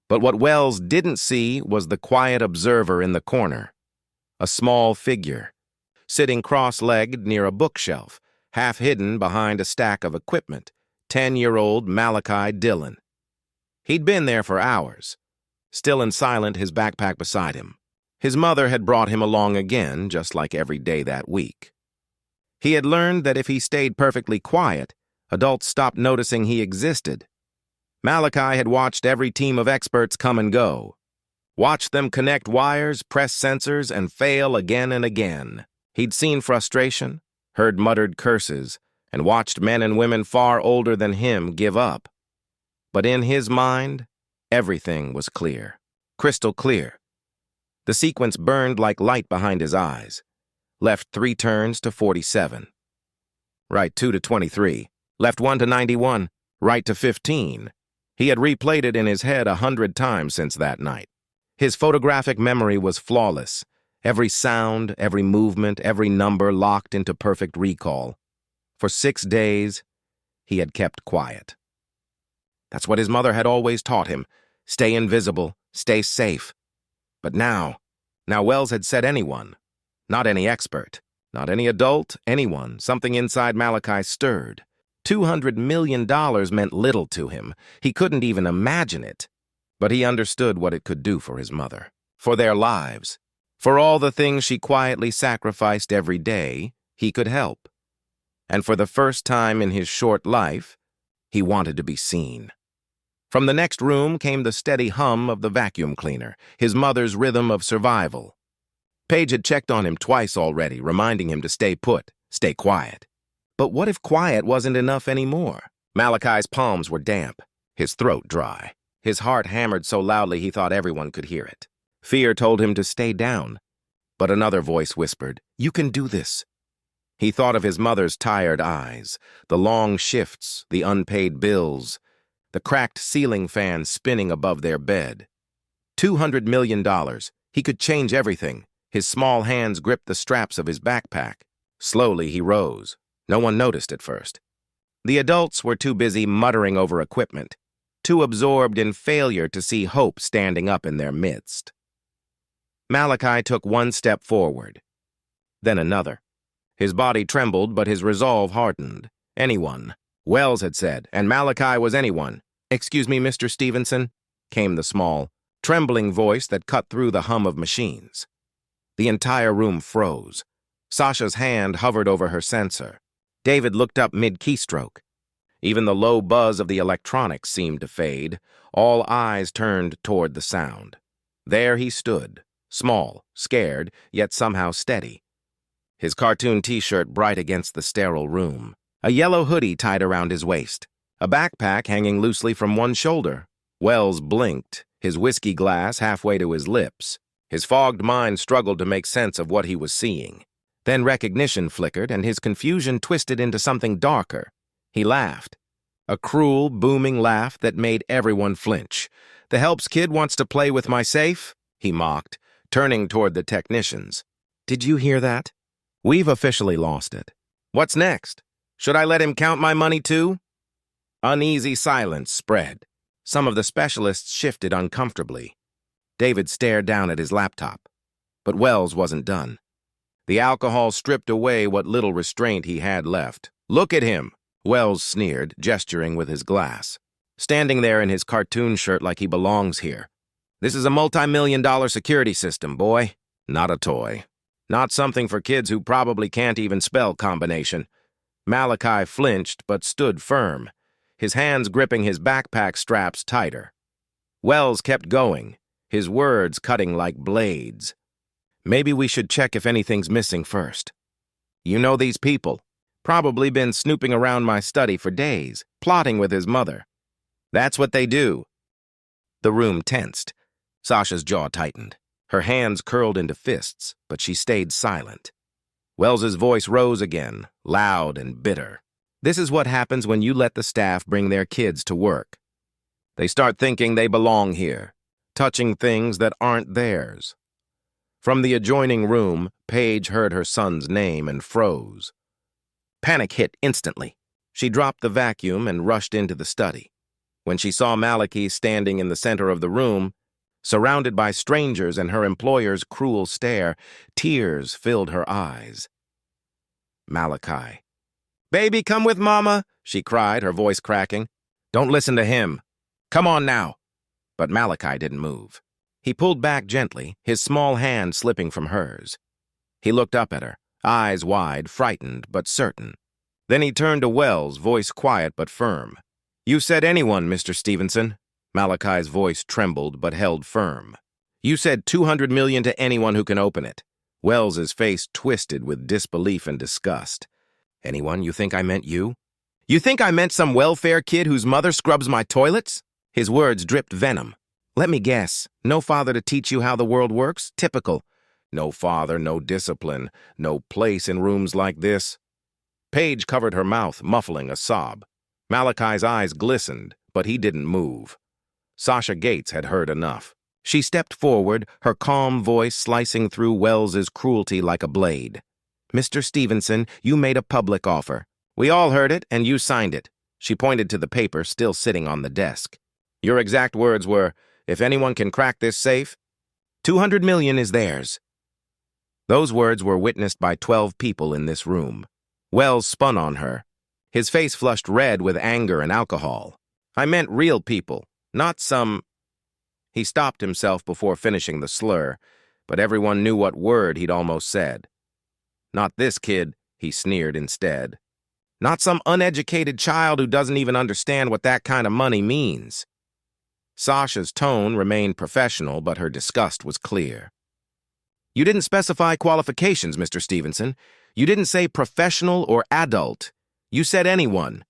But what Wells didn't see was the quiet observer in the corner. A small figure, sitting cross-legged near a bookshelf, half hidden behind a stack of equipment, 10-year-old Malachi Dylan. He'd been there for hours, still and silent, his backpack beside him. His mother had brought him along again, just like every day that week. He had learned that if he stayed perfectly quiet, adults stopped noticing he existed. Malachi had watched every team of experts come and go, watched them connect wires, press sensors, and fail again and again. He'd seen frustration, heard muttered curses, and watched men and women far older than him give up. But in his mind, everything was clear, crystal clear. The sequence burned like light behind his eyes. Left 3 turns to 47. Right 2 to 23. Left 1 to 91. Right to 15. He had replayed it in his head 100 times since that night. His photographic memory was flawless. Every sound, every movement, every number locked into perfect recall. For 6 days, he had kept quiet. That's what his mother had always taught him. Stay invisible, stay safe. But now Wells had said anyone. Not any expert, not any adult, anyone. Something inside Malachi stirred. $200 million meant little to him. He couldn't even imagine it. But he understood what it could do for his mother, for their lives. For all the things she quietly sacrificed every day, he could help. And for the first time in his short life, he wanted to be seen. From the next room came the steady hum of the vacuum cleaner, his mother's rhythm of survival. Paige had checked on him twice already, reminding him to stay put, stay quiet. But what if quiet wasn't enough anymore? Malachi's palms were damp, his throat dry. His heart hammered so loudly he thought everyone could hear it. Fear told him to stay down. But another voice whispered, "You can do this." He thought of his mother's tired eyes, the long shifts, the unpaid bills, the cracked ceiling fan spinning above their bed. $200 million. He could change everything. His small hands gripped the straps of his backpack. Slowly he rose. No one noticed at first. The adults were too busy muttering over equipment, too absorbed in failure to see hope standing up in their midst. Malachi took one step forward, then another. His body trembled, but his resolve hardened. Anyone, Wells had said, and Malachi was anyone. "Excuse me, Mr. Stevenson," came the small, trembling voice that cut through the hum of machines. The entire room froze. Sasha's hand hovered over her sensor. David looked up mid-keystroke. Even the low buzz of the electronics seemed to fade. All eyes turned toward the sound. There he stood, small, scared, yet somehow steady. His cartoon t-shirt bright against the sterile room. A yellow hoodie tied around his waist. A backpack hanging loosely from one shoulder. Wells blinked, his whiskey glass halfway to his lips. His fogged mind struggled to make sense of what he was seeing. Then recognition flickered, and his confusion twisted into something darker. He laughed. A cruel, booming laugh that made everyone flinch. "The helps kid wants to play with my safe?" he mocked, turning toward the technicians. "Did you hear that? We've officially lost it. What's next? Should I let him count my money too?" Uneasy silence spread. Some of the specialists shifted uncomfortably. David stared down at his laptop. But Wells wasn't done. The alcohol stripped away what little restraint he had left. "Look at him," Wells sneered, gesturing with his glass. "Standing there in his cartoon shirt like he belongs here. This is a multi-million-dollar security system, boy. Not a toy. Not something for kids who probably can't even spell combination." Malachi flinched but stood firm, his hands gripping his backpack straps tighter. Wells kept going, his words cutting like blades. "Maybe we should check if anything's missing first. You know these people. Probably been snooping around my study for days, plotting with his mother. That's what they do. The room tensed. Sasha's jaw tightened. Her hands curled into fists, but she stayed silent. Wells's voice rose again, loud and bitter. This is what happens when you let the staff bring their kids to work. They start thinking they belong here, touching things that aren't theirs. From the adjoining room, Paige heard her son's name and froze. Panic hit instantly. She dropped the vacuum and rushed into the study. When she saw Malachi standing in the center of the room, surrounded by strangers and her employer's cruel stare, tears filled her eyes. Malachi. "Baby, come with Mama," she cried, her voice cracking. "Don't listen to him. Come on now." But Malachi didn't move. He pulled back gently, his small hand slipping from hers. He looked up at her, eyes wide, frightened but certain. Then he turned to Wells, voice quiet but firm. "You said anyone, Mr. Stevenson." Malachi's voice trembled but held firm. "You said 200 million to anyone who can open it." Wells's face twisted with disbelief and disgust. "Anyone? You think I meant you? You think I meant some welfare kid whose mother scrubs my toilets?" His words dripped venom. "Let me guess. No father to teach you how the world works? Typical. No father, no discipline, no place in rooms like this." Paige covered her mouth, muffling a sob. Malachi's eyes glistened, but he didn't move. Sasha Gates had heard enough. She stepped forward, her calm voice slicing through Wells's cruelty like a blade. "Mr. Stevenson, you made a public offer. We all heard it, and you signed it." She pointed to the paper still sitting on the desk. "Your exact words were, 'If anyone can crack this safe, 200 million is theirs.'" Those words were witnessed by 12 people in this room. Wells spun on her. His face flushed red with anger and alcohol. "I meant real people, not some—" He stopped himself before finishing the slur, but everyone knew what word he'd almost said. "Not this kid," he sneered instead. "Not some uneducated child who doesn't even understand what that kind of money means." Sasha's tone remained professional, but her disgust was clear. "You didn't specify qualifications, Mr. Stevenson. You didn't say professional or adult. You said anyone.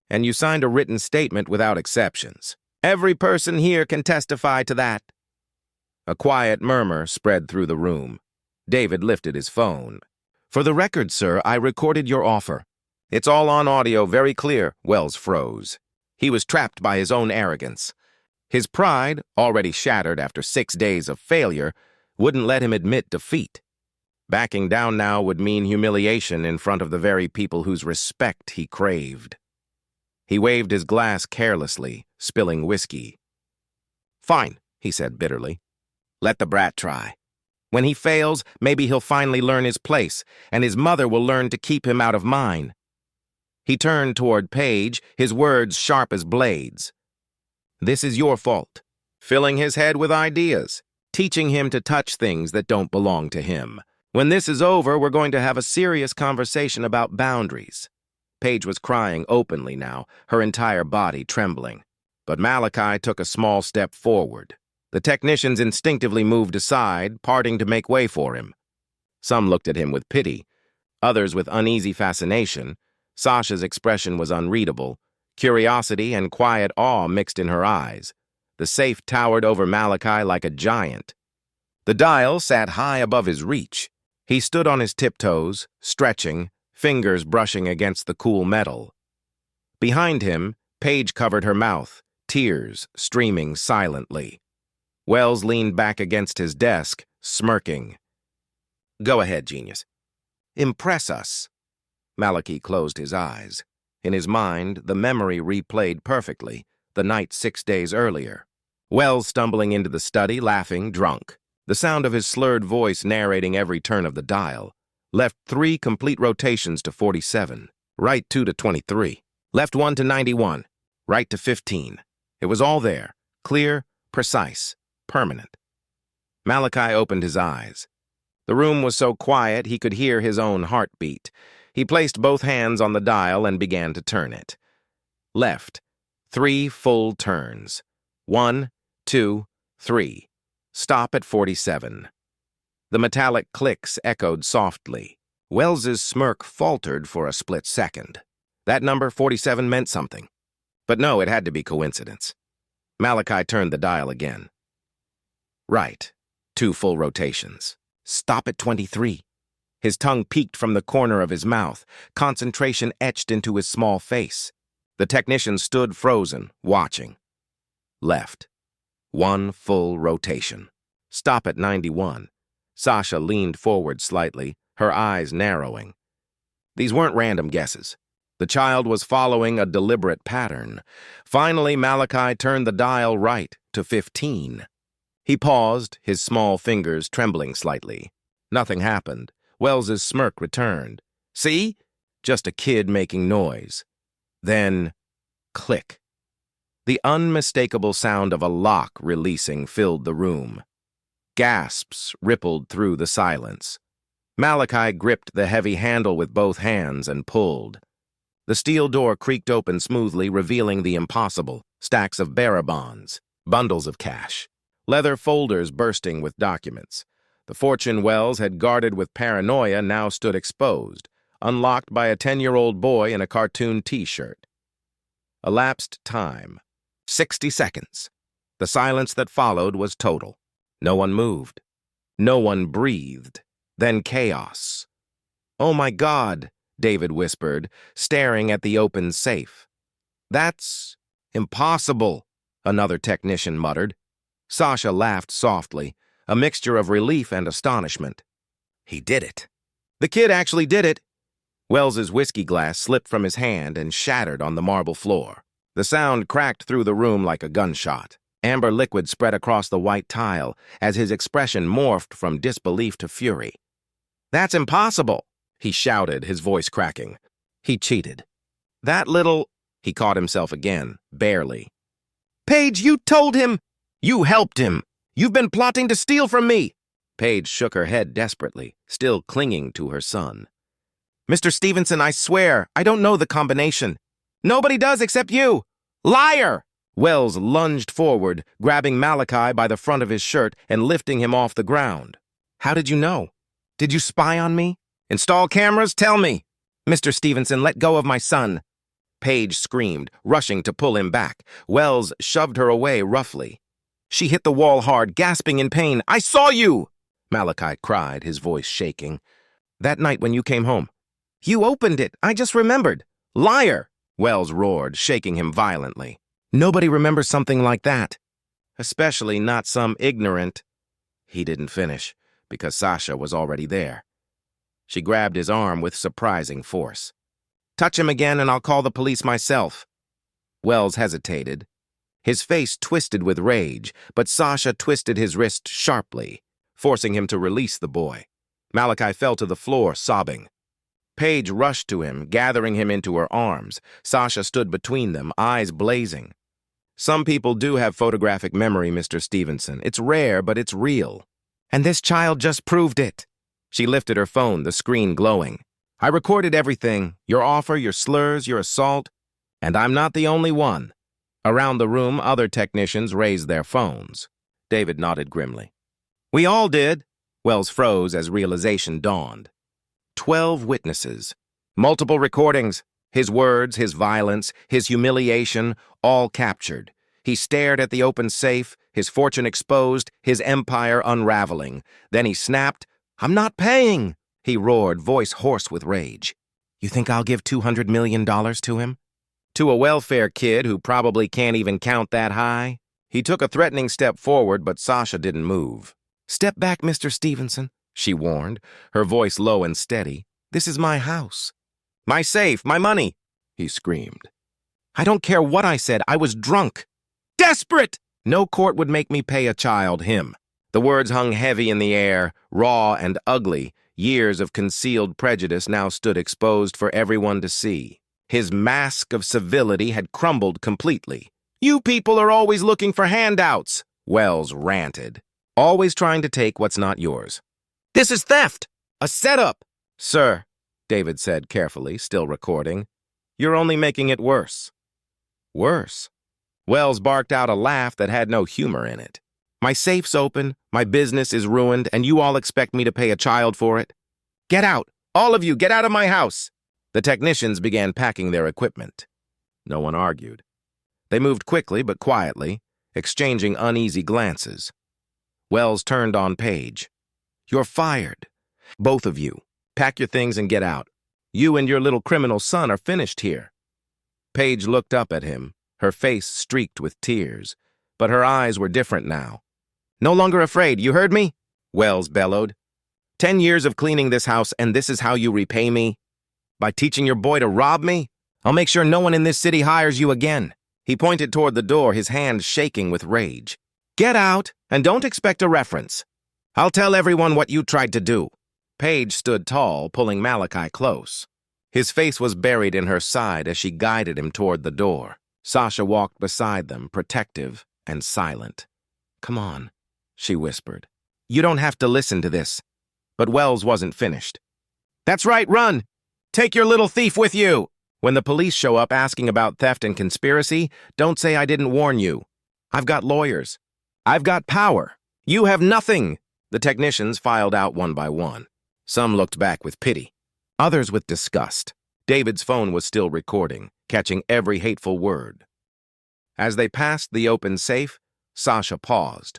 And you signed a written statement without exceptions. Every person here can testify to that." A quiet murmur spread through the room. David lifted his phone. "For the record, sir, I recorded your offer." "It's all on audio, very clear." Wells froze. He was trapped by his own arrogance. His pride, already shattered after 6 days of failure, wouldn't let him admit defeat. Backing down now would mean humiliation in front of the very people whose respect he craved. He waved his glass carelessly, spilling whiskey. "Fine," he said bitterly. "Let the brat try. When he fails, maybe he'll finally learn his place, and his mother will learn to keep him out of mine." He turned toward Paige, his words sharp as blades. "This is your fault. Filling his head with ideas, teaching him to touch things that don't belong to him. When this is over, we're going to have a serious conversation about boundaries." Paige was crying openly now, her entire body trembling. But Malachi took a small step forward. The technicians instinctively moved aside, parting to make way for him. Some looked at him with pity, others with uneasy fascination. Sasha's expression was unreadable. Curiosity and quiet awe mixed in her eyes. The safe towered over Malachi like a giant. The dial sat high above his reach. He stood on his tiptoes, stretching, fingers brushing against the cool metal. Behind him, Paige covered her mouth, tears streaming silently. Wells leaned back against his desk, smirking. "Go ahead, genius. Impress us." Malachi closed his eyes. In his mind, the memory replayed perfectly, the night 6 days earlier. Wells stumbling into the study, laughing, drunk. The sound of his slurred voice narrating every turn of the dial. Left 3 complete rotations to 47. Right 2 to 23. Left 1 to 91. Right to 15. It was all there. Clear, precise, permanent. Malachi opened his eyes. The room was so quiet he could hear his own heartbeat. He placed both hands on the dial and began to turn it. Left. 3 full turns. 1, 2, 3. Stop at 47. The metallic clicks echoed softly. Wells's smirk faltered for a split second. That number, 47, meant something. But no, it had to be coincidence. Malachi turned the dial again. Right. 2 full rotations. Stop at 23. His tongue peeked from the corner of his mouth, concentration etched into his small face. The technician stood frozen, watching. Left. 1 full rotation. Stop at 91. Sasha leaned forward slightly, her eyes narrowing. These weren't random guesses. The child was following a deliberate pattern. Finally, Malachi turned the dial right to 15. He paused, his small fingers trembling slightly. Nothing happened. Wells's smirk returned. See? Just a kid making noise. Then, click. The unmistakable sound of a lock releasing filled the room. Gasps rippled through the silence. Malachi gripped the heavy handle with both hands and pulled. The steel door creaked open smoothly, revealing the impossible: stacks of bearer bonds, bundles of cash, leather folders bursting with documents. The fortune Wells had guarded with paranoia now stood exposed, unlocked by a 10-year-old boy in a cartoon T-shirt. Elapsed time. 60 seconds. The silence that followed was total. No one moved. No one breathed. Then chaos. "Oh my God," David whispered, staring at the open safe. "That's impossible," another technician muttered. Sasha laughed softly, a mixture of relief and astonishment. "He did it. The kid actually did it." Wells's whiskey glass slipped from his hand and shattered on the marble floor. The sound cracked through the room like a gunshot. Amber liquid spread across the white tile as his expression morphed from disbelief to fury. "That's impossible," he shouted, his voice cracking. "He cheated. That little—" He caught himself again, barely. "Paige, you told him! You helped him! You've been plotting to steal from me!" Paige shook her head desperately, still clinging to her son. "Mr. Stevenson, I swear, I don't know the combination. Nobody does except you! Liar!" Wells lunged forward, grabbing Malachi by the front of his shirt and lifting him off the ground. "How did you know? Did you spy on me? Install cameras? Tell me!" "Mr. Stevenson, let go of my son!" Paige screamed, rushing to pull him back. Wells shoved her away roughly. She hit the wall hard, gasping in pain. "I saw you!" Malachi cried, his voice shaking. "That night when you came home. You opened it. I just remembered." "Liar!" Wells roared, shaking him violently. "Nobody remembers something like that. Especially not some ignorant—" He didn't finish, because Sasha was already there. She grabbed his arm with surprising force. "Touch him again and I'll call the police myself." Wells hesitated. His face twisted with rage, but Sasha twisted his wrist sharply, forcing him to release the boy. Malachi fell to the floor, sobbing. Paige rushed to him, gathering him into her arms. Sasha stood between them, eyes blazing. "Some people do have photographic memory, Mr. Stevenson. It's rare, but it's real. And this child just proved it." She lifted her phone, the screen glowing. "I recorded everything, your offer, your slurs, your assault, and I'm not the only one." Around the room, other technicians raised their phones. David nodded grimly. "We all did." Wells froze as realization dawned. 12 witnesses. Multiple recordings. His words, his violence, his humiliation, all captured. He stared at the open safe, his fortune exposed, his empire unraveling. Then he snapped. "I'm not paying!" he roared, voice hoarse with rage. "You think I'll give $200 million to him? To a welfare kid who probably can't even count that high?" He took a threatening step forward, but Sasha didn't move. "Step back, Mr. Stevenson," she warned, her voice low and steady. "This is my house." "My safe, my money!" he screamed. "I don't care what I said. I was drunk. Desperate! No court would make me pay a child him." The words hung heavy in the air, raw and ugly. Years of concealed prejudice now stood exposed for everyone to see. His mask of civility had crumbled completely. "You people are always looking for handouts," Wells ranted. "Always trying to take what's not yours. This is theft! A setup!" "Sir," David said carefully, still recording, "you're only making it worse." "Worse?" Wells barked out a laugh that had no humor in it. "My safe's open, my business is ruined, and you all expect me to pay a child for it? Get out! All of you, get out of my house!" The technicians began packing their equipment. No one argued. They moved quickly but quietly, exchanging uneasy glances. Wells turned on Paige. "You're fired. Both of you. Pack your things and get out. You and your little criminal son are finished here." Paige looked up at him, her face streaked with tears, but her eyes were different now. "No longer afraid, you heard me?" Wells bellowed. 10 years of cleaning this house, and this is how you repay me? By teaching your boy to rob me? I'll make sure no one in this city hires you again." He pointed toward the door, his hand shaking with rage. "Get out, and don't expect a reference. I'll tell everyone what you tried to do." Paige stood tall, pulling Malachi close. His face was buried in her side as she guided him toward the door. Sasha walked beside them, protective and silent. "Come on," she whispered. "You don't have to listen to this." But Wells wasn't finished. "That's right, run! Take your little thief with you! When the police show up asking about theft and conspiracy, don't say I didn't warn you. I've got lawyers. I've got power. You have nothing." The technicians filed out one by one. Some looked back with pity, others with disgust. David's phone was still recording, catching every hateful word. As they passed the open safe, Sasha paused.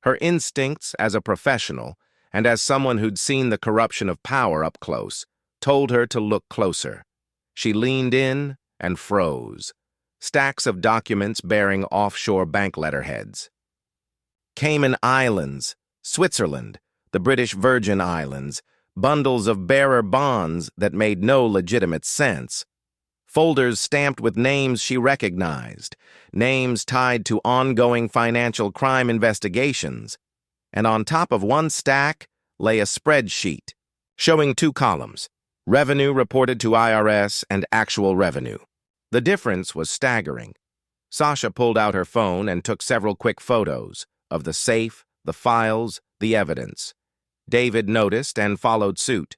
Her instincts as a professional, and as someone who'd seen the corruption of power up close, told her to look closer. She leaned in and froze. Stacks of documents bearing offshore bank letterheads. Cayman Islands, Switzerland, the British Virgin Islands, bundles of bearer bonds that made no legitimate sense. Folders stamped with names she recognized, names tied to ongoing financial crime investigations. And on top of one stack lay a spreadsheet, showing 2 columns, revenue reported to IRS and actual revenue. The difference was staggering. Sasha pulled out her phone and took several quick photos of the safe, the files, the evidence. David noticed and followed suit.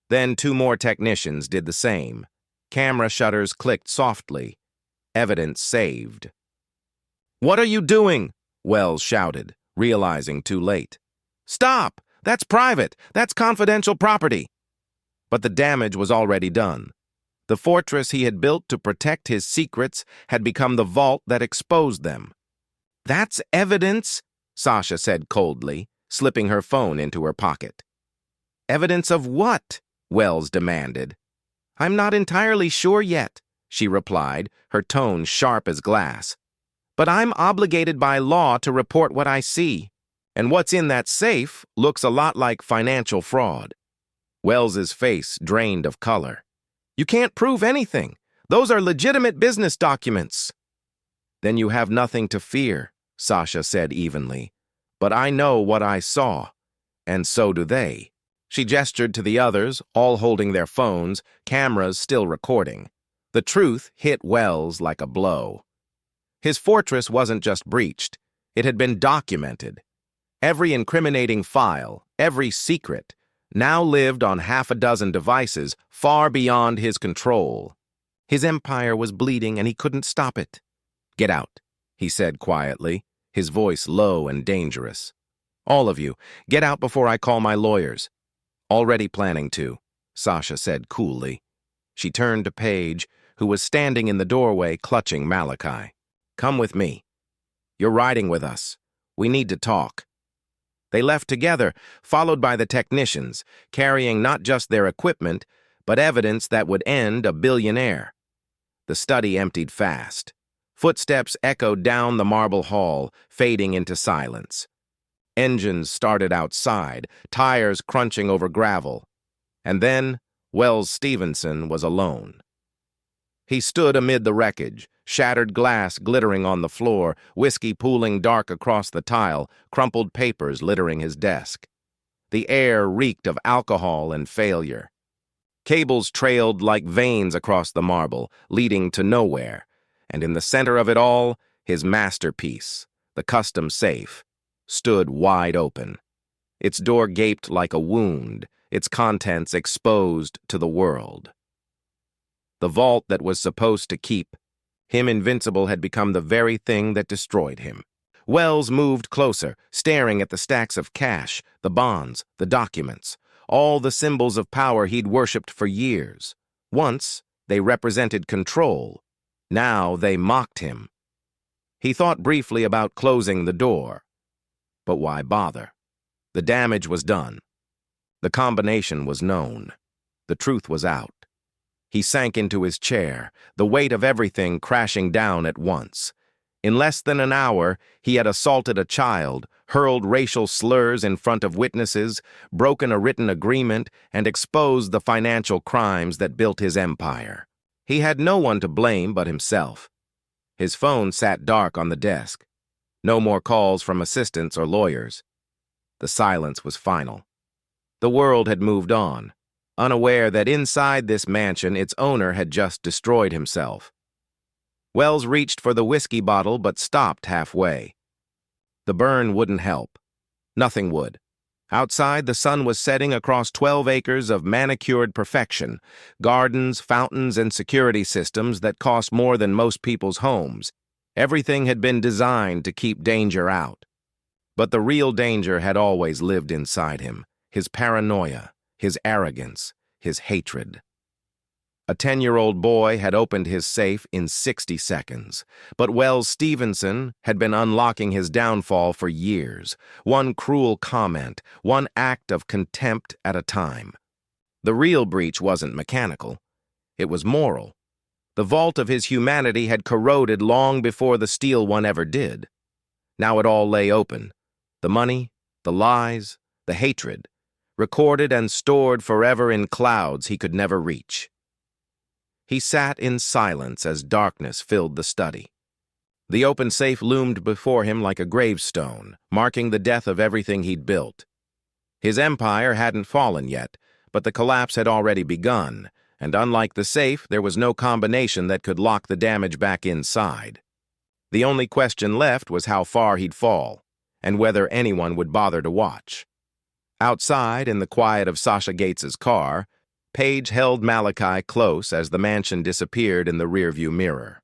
Then 2 more technicians did the same. Camera shutters clicked softly. Evidence saved. "What are you doing?" Wells shouted, realizing too late. "Stop! That's private! That's confidential property!" But the damage was already done. The fortress he had built to protect his secrets had become the vault that exposed them. "That's evidence," Sasha said coldly, slipping her phone into her pocket. "Evidence of what?" Wells demanded. "I'm not entirely sure yet," she replied, her tone sharp as glass. "But I'm obligated by law to report what I see. And what's in that safe looks a lot like financial fraud." Wells's face drained of color. "You can't prove anything. Those are legitimate business documents." "Then you have nothing to fear," Sasha said evenly. "But I know what I saw, and so do they." She gestured to the others, all holding their phones, cameras still recording. The truth hit Wells like a blow. His fortress wasn't just breached. It had been documented. Every incriminating file, every secret, now lived on 6 devices far beyond his control. His empire was bleeding and he couldn't stop it. "Get out," he said quietly, his voice low and dangerous. "All of you, get out before I call my lawyers." "Already planning to," Sasha said coolly. She turned to Paige, who was standing in the doorway clutching Malachi. "Come with me. You're riding with us. We need to talk." They left together, followed by the technicians, carrying not just their equipment, but evidence that would end a billionaire. The study emptied fast. Footsteps echoed down the marble hall, fading into silence. Engines started outside, tires crunching over gravel. And then Wells Stevenson was alone. He stood amid the wreckage, shattered glass glittering on the floor, whiskey pooling dark across the tile, crumpled papers littering his desk. The air reeked of alcohol and failure. Cables trailed like veins across the marble, leading to nowhere, and in the center of it all, his masterpiece, the custom safe, stood wide open. Its door gaped like a wound, its contents exposed to the world. The vault that was supposed to keep him invincible had become the very thing that destroyed him. Wells moved closer, staring at the stacks of cash, the bonds, the documents, all the symbols of power he'd worshipped for years. Once, they represented control. Now they mocked him. He thought briefly about closing the door. But why bother? The damage was done. The combination was known. The truth was out. He sank into his chair, the weight of everything crashing down at once. In less than an hour, he had assaulted a child, hurled racial slurs in front of witnesses, broken a written agreement, and exposed the financial crimes that built his empire. He had no one to blame but himself. His phone sat dark on the desk. No more calls from assistants or lawyers. The silence was final. The world had moved on, unaware that inside this mansion its owner had just destroyed himself. Wells reached for the whiskey bottle but stopped halfway. The burn wouldn't help. Nothing would. Outside, the sun was setting across 12 acres of manicured perfection, gardens, fountains, and security systems that cost more than most people's homes. Everything had been designed to keep danger out. But the real danger had always lived inside him, his paranoia, his arrogance, his hatred. A 10-year-old boy had opened his safe in 60 seconds, but Wells Stevenson had been unlocking his downfall for years, one cruel comment, one act of contempt at a time. The real breach wasn't mechanical. It was moral. The vault of his humanity had corroded long before the steel one ever did. Now it all lay open. The money, the lies, the hatred, recorded and stored forever in clouds he could never reach. He sat in silence as darkness filled the study. The open safe loomed before him like a gravestone, marking the death of everything he'd built. His empire hadn't fallen yet, but the collapse had already begun, and unlike the safe, there was no combination that could lock the damage back inside. The only question left was how far he'd fall, and whether anyone would bother to watch. Outside, in the quiet of Sasha Gates's car, Paige held Malachi close as the mansion disappeared in the rearview mirror.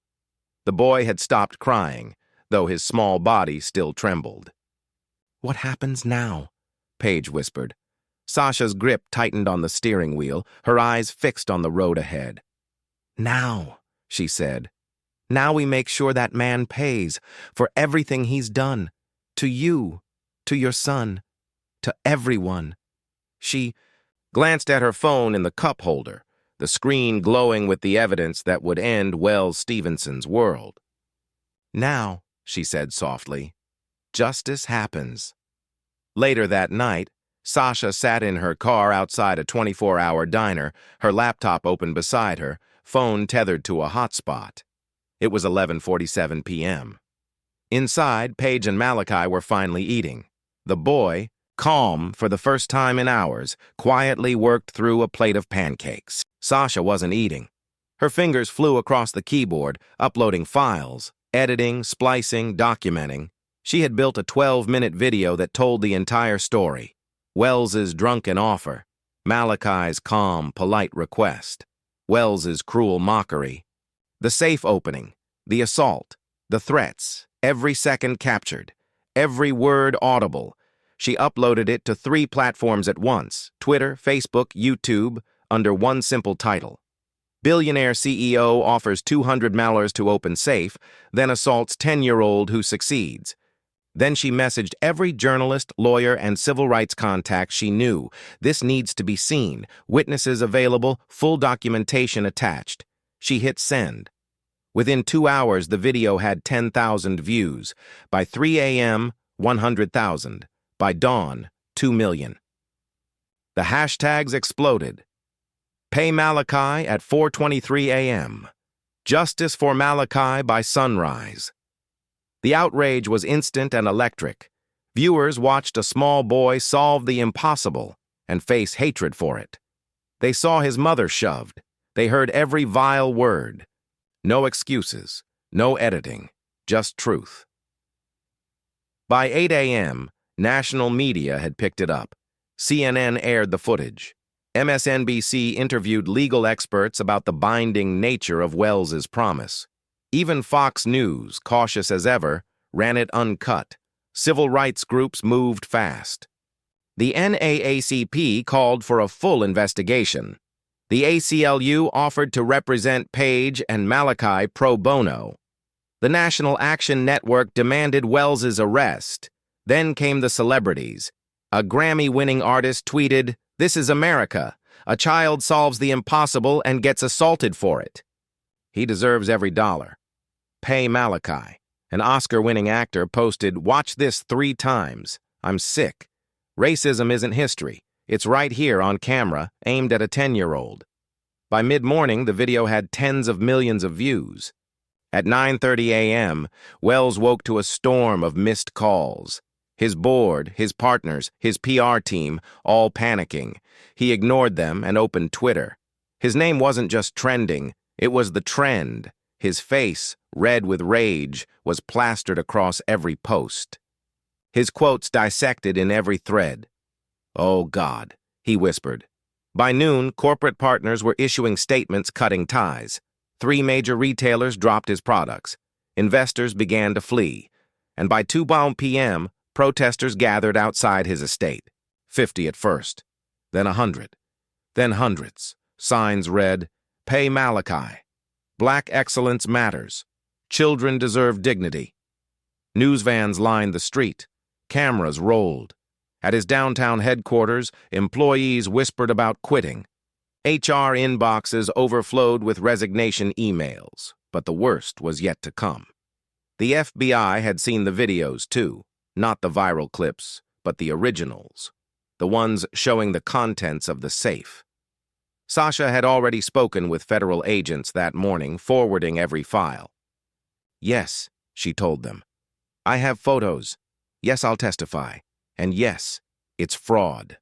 The boy had stopped crying, though his small body still trembled. "What happens now?" Paige whispered. Sasha's grip tightened on the steering wheel, her eyes fixed on the road ahead. "Now," she said. "Now we make sure that man pays for everything he's done. To you, to your son, to everyone." She glanced at her phone in the cup holder, the screen glowing with the evidence that would end Wells Stevenson's world. "Now," she said softly, "justice happens." Later that night, Sasha sat in her car outside a 24-hour diner, her laptop open beside her, phone tethered to a hotspot. It was 11:47 p.m. Inside, Paige and Malachi were finally eating. The boy, calm for the first time in hours, quietly worked through a plate of pancakes. Sasha wasn't eating. Her fingers flew across the keyboard, uploading files, editing, splicing, documenting. She had built a 12-minute video that told the entire story. Wells's drunken offer, Malachi's calm, polite request, Wells's cruel mockery, the safe opening, the assault, the threats, every second captured, every word audible. She uploaded it to 3 platforms at once, Twitter, Facebook, YouTube, under one simple title. Billionaire CEO offers $200 to open safe, then assaults 10-year-old who succeeds. Then she messaged every journalist, lawyer, and civil rights contact she knew. "This needs to be seen. Witnesses available, full documentation attached." She hit send. Within 2 hours, the video had 10,000 views. By 3 a.m., 100,000. By dawn, 2 million. The hashtags exploded. Pay Malachi at 4:23 a.m. Justice for Malachi by sunrise. The outrage was instant and electric. Viewers watched a small boy solve the impossible and face hatred for it. They saw his mother shoved. They heard every vile word. No excuses, no editing, just truth. By 8 a.m., national media had picked it up. CNN aired the footage. MSNBC interviewed legal experts about the binding nature of Wells's promise. Even Fox News, cautious as ever, ran it uncut. Civil rights groups moved fast. The NAACP called for a full investigation. The ACLU offered to represent Paige and Malachi pro bono. The National Action Network demanded Wells's arrest. Then came the celebrities. A Grammy-winning artist tweeted, "This is America. A child solves the impossible and gets assaulted for it." He deserves every dollar. Pay Malachi. An Oscar-winning actor posted, "Watch this 3 times. I'm sick. Racism isn't history. It's right here on camera, aimed at a 10-year-old. By mid-morning, the video had tens of millions of views. At 9:30 a.m., Wells woke to a storm of missed calls. His board, his partners, his PR team, all panicking. He ignored them and opened Twitter. His name wasn't just trending, it was the trend. His face, red with rage, was plastered across every post. His quotes dissected in every thread. "Oh, God," he whispered. By noon, corporate partners were issuing statements cutting ties. 3 major retailers dropped his products. Investors began to flee. And by 2 p.m., protesters gathered outside his estate. 50 at first, then 100, then hundreds. Signs read, "Pay Malachi. Black excellence matters. Children deserve dignity." News vans lined the street. Cameras rolled. At his downtown headquarters, employees whispered about quitting. HR inboxes overflowed with resignation emails, but the worst was yet to come. The FBI had seen the videos too, not the viral clips, but the originals, the ones showing the contents of the safe. Sasha had already spoken with federal agents that morning, forwarding every file. "Yes," she told them. "I have photos. Yes, I'll testify. And yes, it's fraud."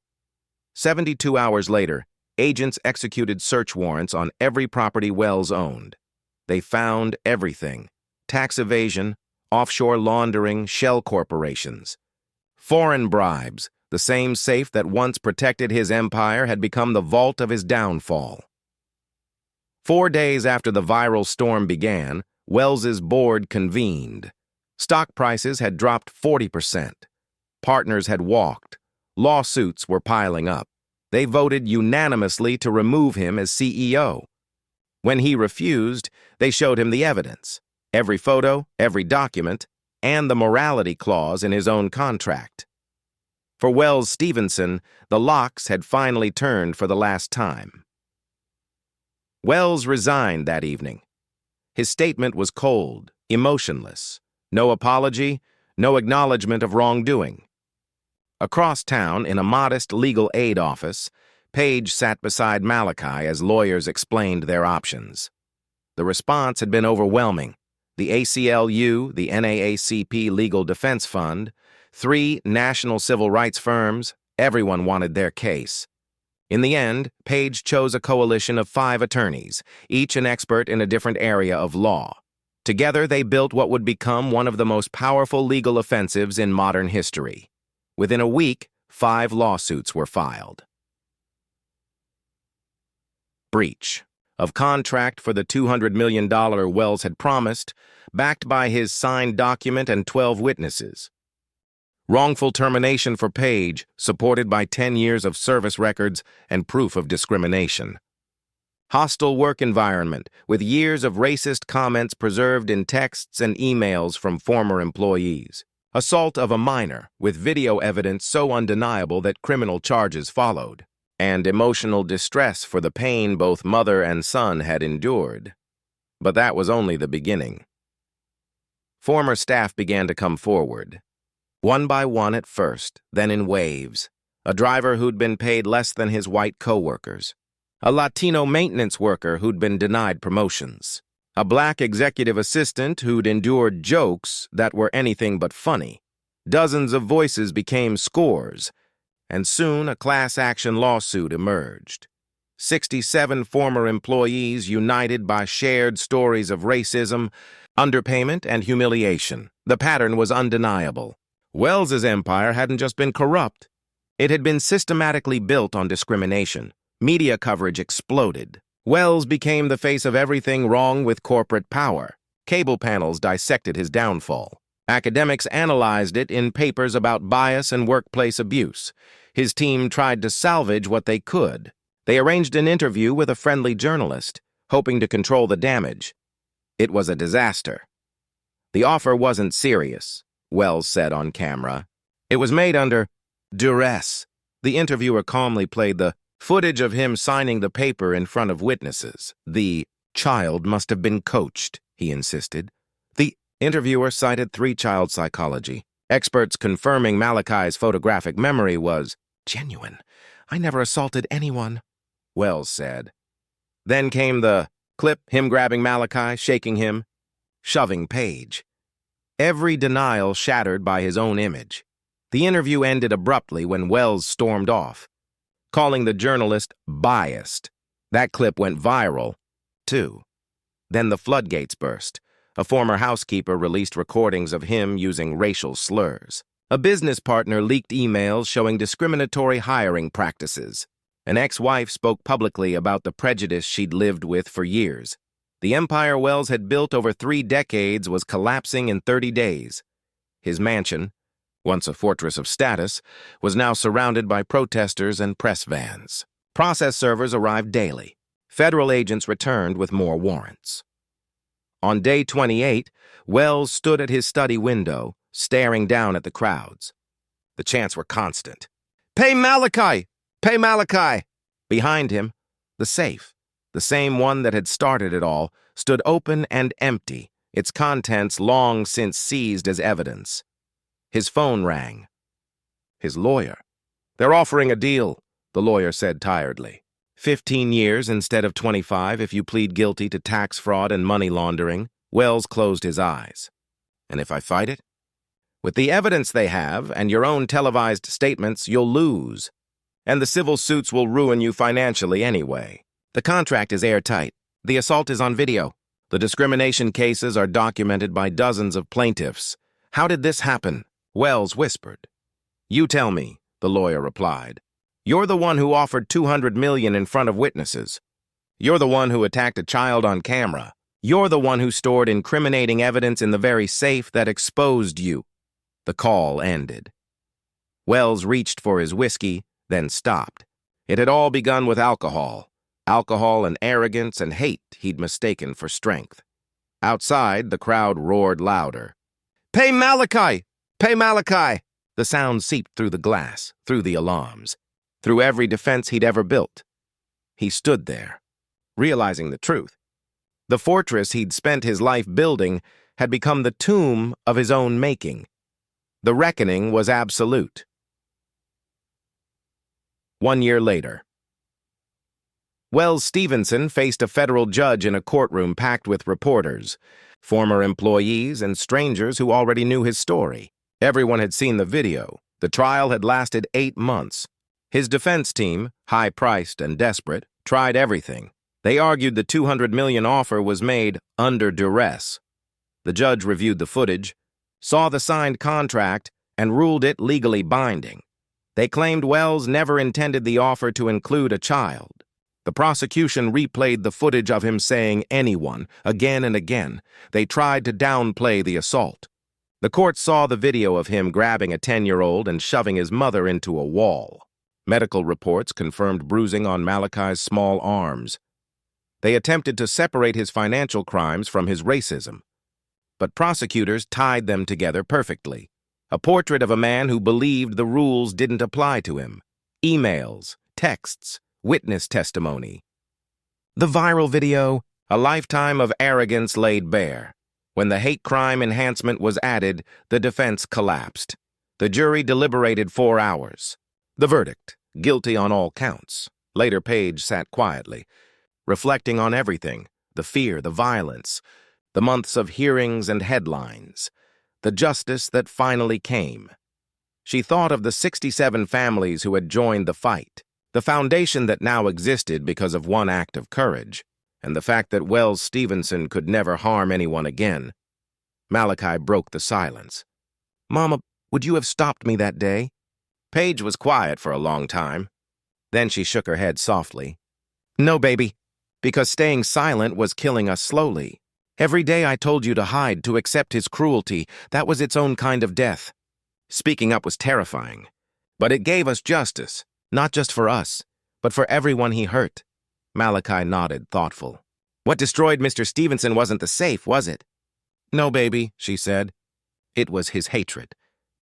72 hours later, agents executed search warrants on every property Wells owned. They found everything: tax evasion, offshore laundering, shell corporations. Foreign bribes, the same safe that once protected his empire, had become the vault of his downfall. 4 days after the viral storm began, Wells's board convened. Stock prices had dropped 40%. Partners had walked. Lawsuits were piling up. They voted unanimously to remove him as CEO. When he refused, they showed him the evidence: every photo, every document, and the morality clause in his own contract. For Wells Stevenson, the locks had finally turned for the last time. Wells resigned that evening. His statement was cold, emotionless. No apology, no acknowledgement of wrongdoing. Across town, in a modest legal aid office, Paige sat beside Malachi as lawyers explained their options. The response had been overwhelming. The ACLU, the NAACP Legal Defense Fund, 3 national civil rights firms, everyone wanted their case. In the end, Paige chose a coalition of 5 attorneys, each an expert in a different area of law. Together, they built what would become one of the most powerful legal offensives in modern history. Within a week, 5 lawsuits were filed. Breach of contract for the $200 million Wells had promised, backed by his signed document and 12 witnesses. Wrongful termination for Paige, supported by 10 years of service records and proof of discrimination. Hostile work environment, with years of racist comments preserved in texts and emails from former employees. Assault of a minor, with video evidence so undeniable that criminal charges followed. And emotional distress for the pain both mother and son had endured. But that was only the beginning. Former staff began to come forward. One by one at first, then in waves. A driver who'd been paid less than his white co-workers. A Latino maintenance worker who'd been denied promotions. A black executive assistant who'd endured jokes that were anything but funny. Dozens of voices became scores, and soon a class action lawsuit emerged. 67 former employees united by shared stories of racism, underpayment, and humiliation. The pattern was undeniable. Wells's empire hadn't just been corrupt. It had been systematically built on discrimination. Media coverage exploded. Wells became the face of everything wrong with corporate power. Cable panels dissected his downfall. Academics analyzed it in papers about bias and workplace abuse. His team tried to salvage what they could. They arranged an interview with a friendly journalist, hoping to control the damage. It was a disaster. The offer wasn't serious, Wells said on camera. It was made under duress. The interviewer calmly played the footage of him signing the paper in front of witnesses. The child must have been coached, he insisted. The interviewer cited three-child psychology. Experts confirming Malachi's photographic memory was genuine. I never assaulted anyone, Wells said. Then came the clip, him grabbing Malachi, shaking him, shoving Page. Every denial shattered by his own image. The interview ended abruptly when Wells stormed off, calling the journalist biased. That clip went viral, too. Then the floodgates burst. A former housekeeper released recordings of him using racial slurs. A business partner leaked emails showing discriminatory hiring practices. An ex-wife spoke publicly about the prejudice she'd lived with for years. The empire Wells had built over 3 decades was collapsing in 30 days. His mansion, once a fortress of status, was now surrounded by protesters and press vans. Process servers arrived daily. Federal agents returned with more warrants. On day 28, Wells stood at his study window, staring down at the crowds. The chants were constant. "Pay Malachi! Pay Malachi!" Behind him, the safe, the same one that had started it all, stood open and empty, its contents long since seized as evidence. His phone rang. His lawyer. "They're offering a deal," the lawyer said tiredly. 15 years instead of 25 if you plead guilty to tax fraud and money laundering. Wells closed his eyes. "And if I fight it?" "With the evidence they have and your own televised statements, you'll lose. And the civil suits will ruin you financially anyway. The contract is airtight. The assault is on video. The discrimination cases are documented by dozens of plaintiffs. How did this happen?" Wells whispered. "You tell me," the lawyer replied. "You're the one who offered $200 million in front of witnesses. You're the one who attacked a child on camera. You're the one who stored incriminating evidence in the very safe that exposed you." The call ended. Wells reached for his whiskey, then stopped. It had all begun with alcohol. Alcohol and arrogance and hate he'd mistaken for strength. Outside, the crowd roared louder. "Pay Malachi! Pay Malachi!" The sound seeped through the glass, through the alarms, through every defense he'd ever built. He stood there, realizing the truth. The fortress he'd spent his life building had become the tomb of his own making. The reckoning was absolute. 1 year later. Wells Stevenson faced a federal judge in a courtroom packed with reporters, former employees and strangers who already knew his story. Everyone had seen the video. The trial had lasted 8 months. His defense team, high-priced and desperate, tried everything. They argued the $200 million offer was made under duress. The judge reviewed the footage, saw the signed contract, and ruled it legally binding. They claimed Wells never intended the offer to include a child. The prosecution replayed the footage of him saying anyone, again and again. They tried to downplay the assault. The court saw the video of him grabbing a 10-year-old and shoving his mother into a wall. Medical reports confirmed bruising on Malachi's small arms. They attempted to separate his financial crimes from his racism. But prosecutors tied them together perfectly. A portrait of a man who believed the rules didn't apply to him. Emails, texts, witness testimony. The viral video, a lifetime of arrogance laid bare. When the hate crime enhancement was added, the defense collapsed. The jury deliberated 4 hours. The verdict, guilty on all counts. Later, Page sat quietly, reflecting on everything, the fear, the violence, the months of hearings and headlines, the justice that finally came. She thought of the 67 families who had joined the fight, the foundation that now existed because of one act of courage, and the fact that Wells Stevenson could never harm anyone again. Malachi broke the silence. "Mama, would you have stopped me that day?" Paige was quiet for a long time. Then she shook her head softly. "No, baby, because staying silent was killing us slowly. Every day I told you to hide, to accept his cruelty. That was its own kind of death. Speaking up was terrifying. But it gave us justice, not just for us, but for everyone he hurt." Malachi nodded, thoughtful. "What destroyed Mr. Stevenson wasn't the safe, was it?" No, baby, she said. It was his hatred.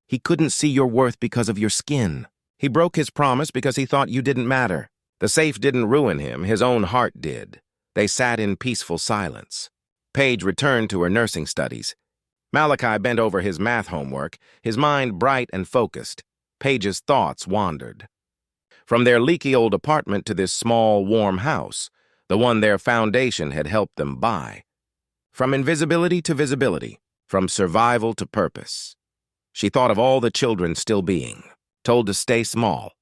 He couldn't see your worth because of your skin. He broke his promise because he thought you didn't matter. The safe didn't ruin him, his own heart did. They sat in peaceful silence. Paige returned to her nursing studies. Malachi bent over his math homework, his mind bright and focused. Paige's thoughts wandered. From their leaky old apartment to this small, warm house, the one their foundation had helped them buy. From invisibility to visibility, from survival to purpose. She thought of all the children still being told to stay small,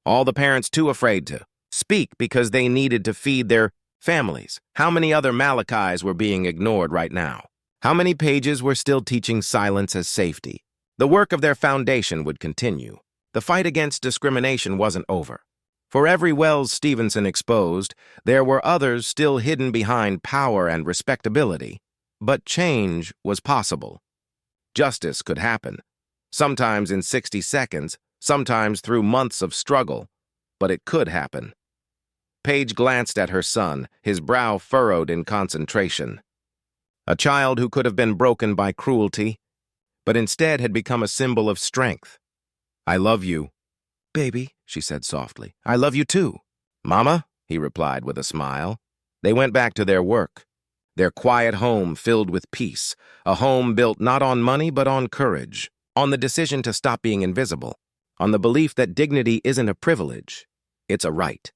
all the parents too afraid to speak because they needed to feed their families. How many other Malachis were being ignored right now? How many Paiges were still teaching silence as safety? The work of their foundation would continue. The fight against discrimination wasn't over. For every Wells Stevenson exposed, there were others still hidden behind power and respectability. But change was possible. Justice could happen, sometimes in 60 seconds, sometimes through months of struggle, but it could happen. Paige glanced at her son, his brow furrowed in concentration. A child who could have been broken by cruelty, but instead had become a symbol of strength. I love you. Baby, she said softly, I love you too. Mama, he replied with a smile. They went back to their work. Their quiet home filled with peace, a home built not on money but on courage, on the decision to stop being invisible, on the belief that dignity isn't a privilege, it's a right.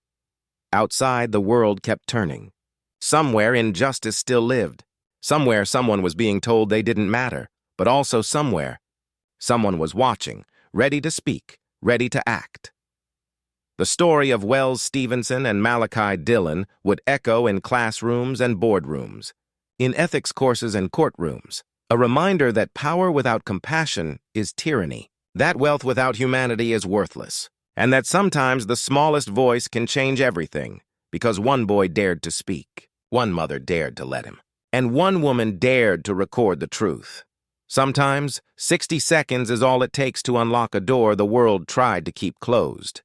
Outside, the world kept turning. Somewhere, injustice still lived. Somewhere, someone was being told they didn't matter, but also somewhere, someone was watching, ready to speak, ready to act. The story of Wells Stevenson and Malachi Dylan would echo in classrooms and boardrooms, in ethics courses and courtrooms, a reminder that power without compassion is tyranny, that wealth without humanity is worthless, and that sometimes the smallest voice can change everything because one boy dared to speak, one mother dared to let him, and one woman dared to record the truth. Sometimes, 60 seconds is all it takes to unlock a door the world tried to keep closed.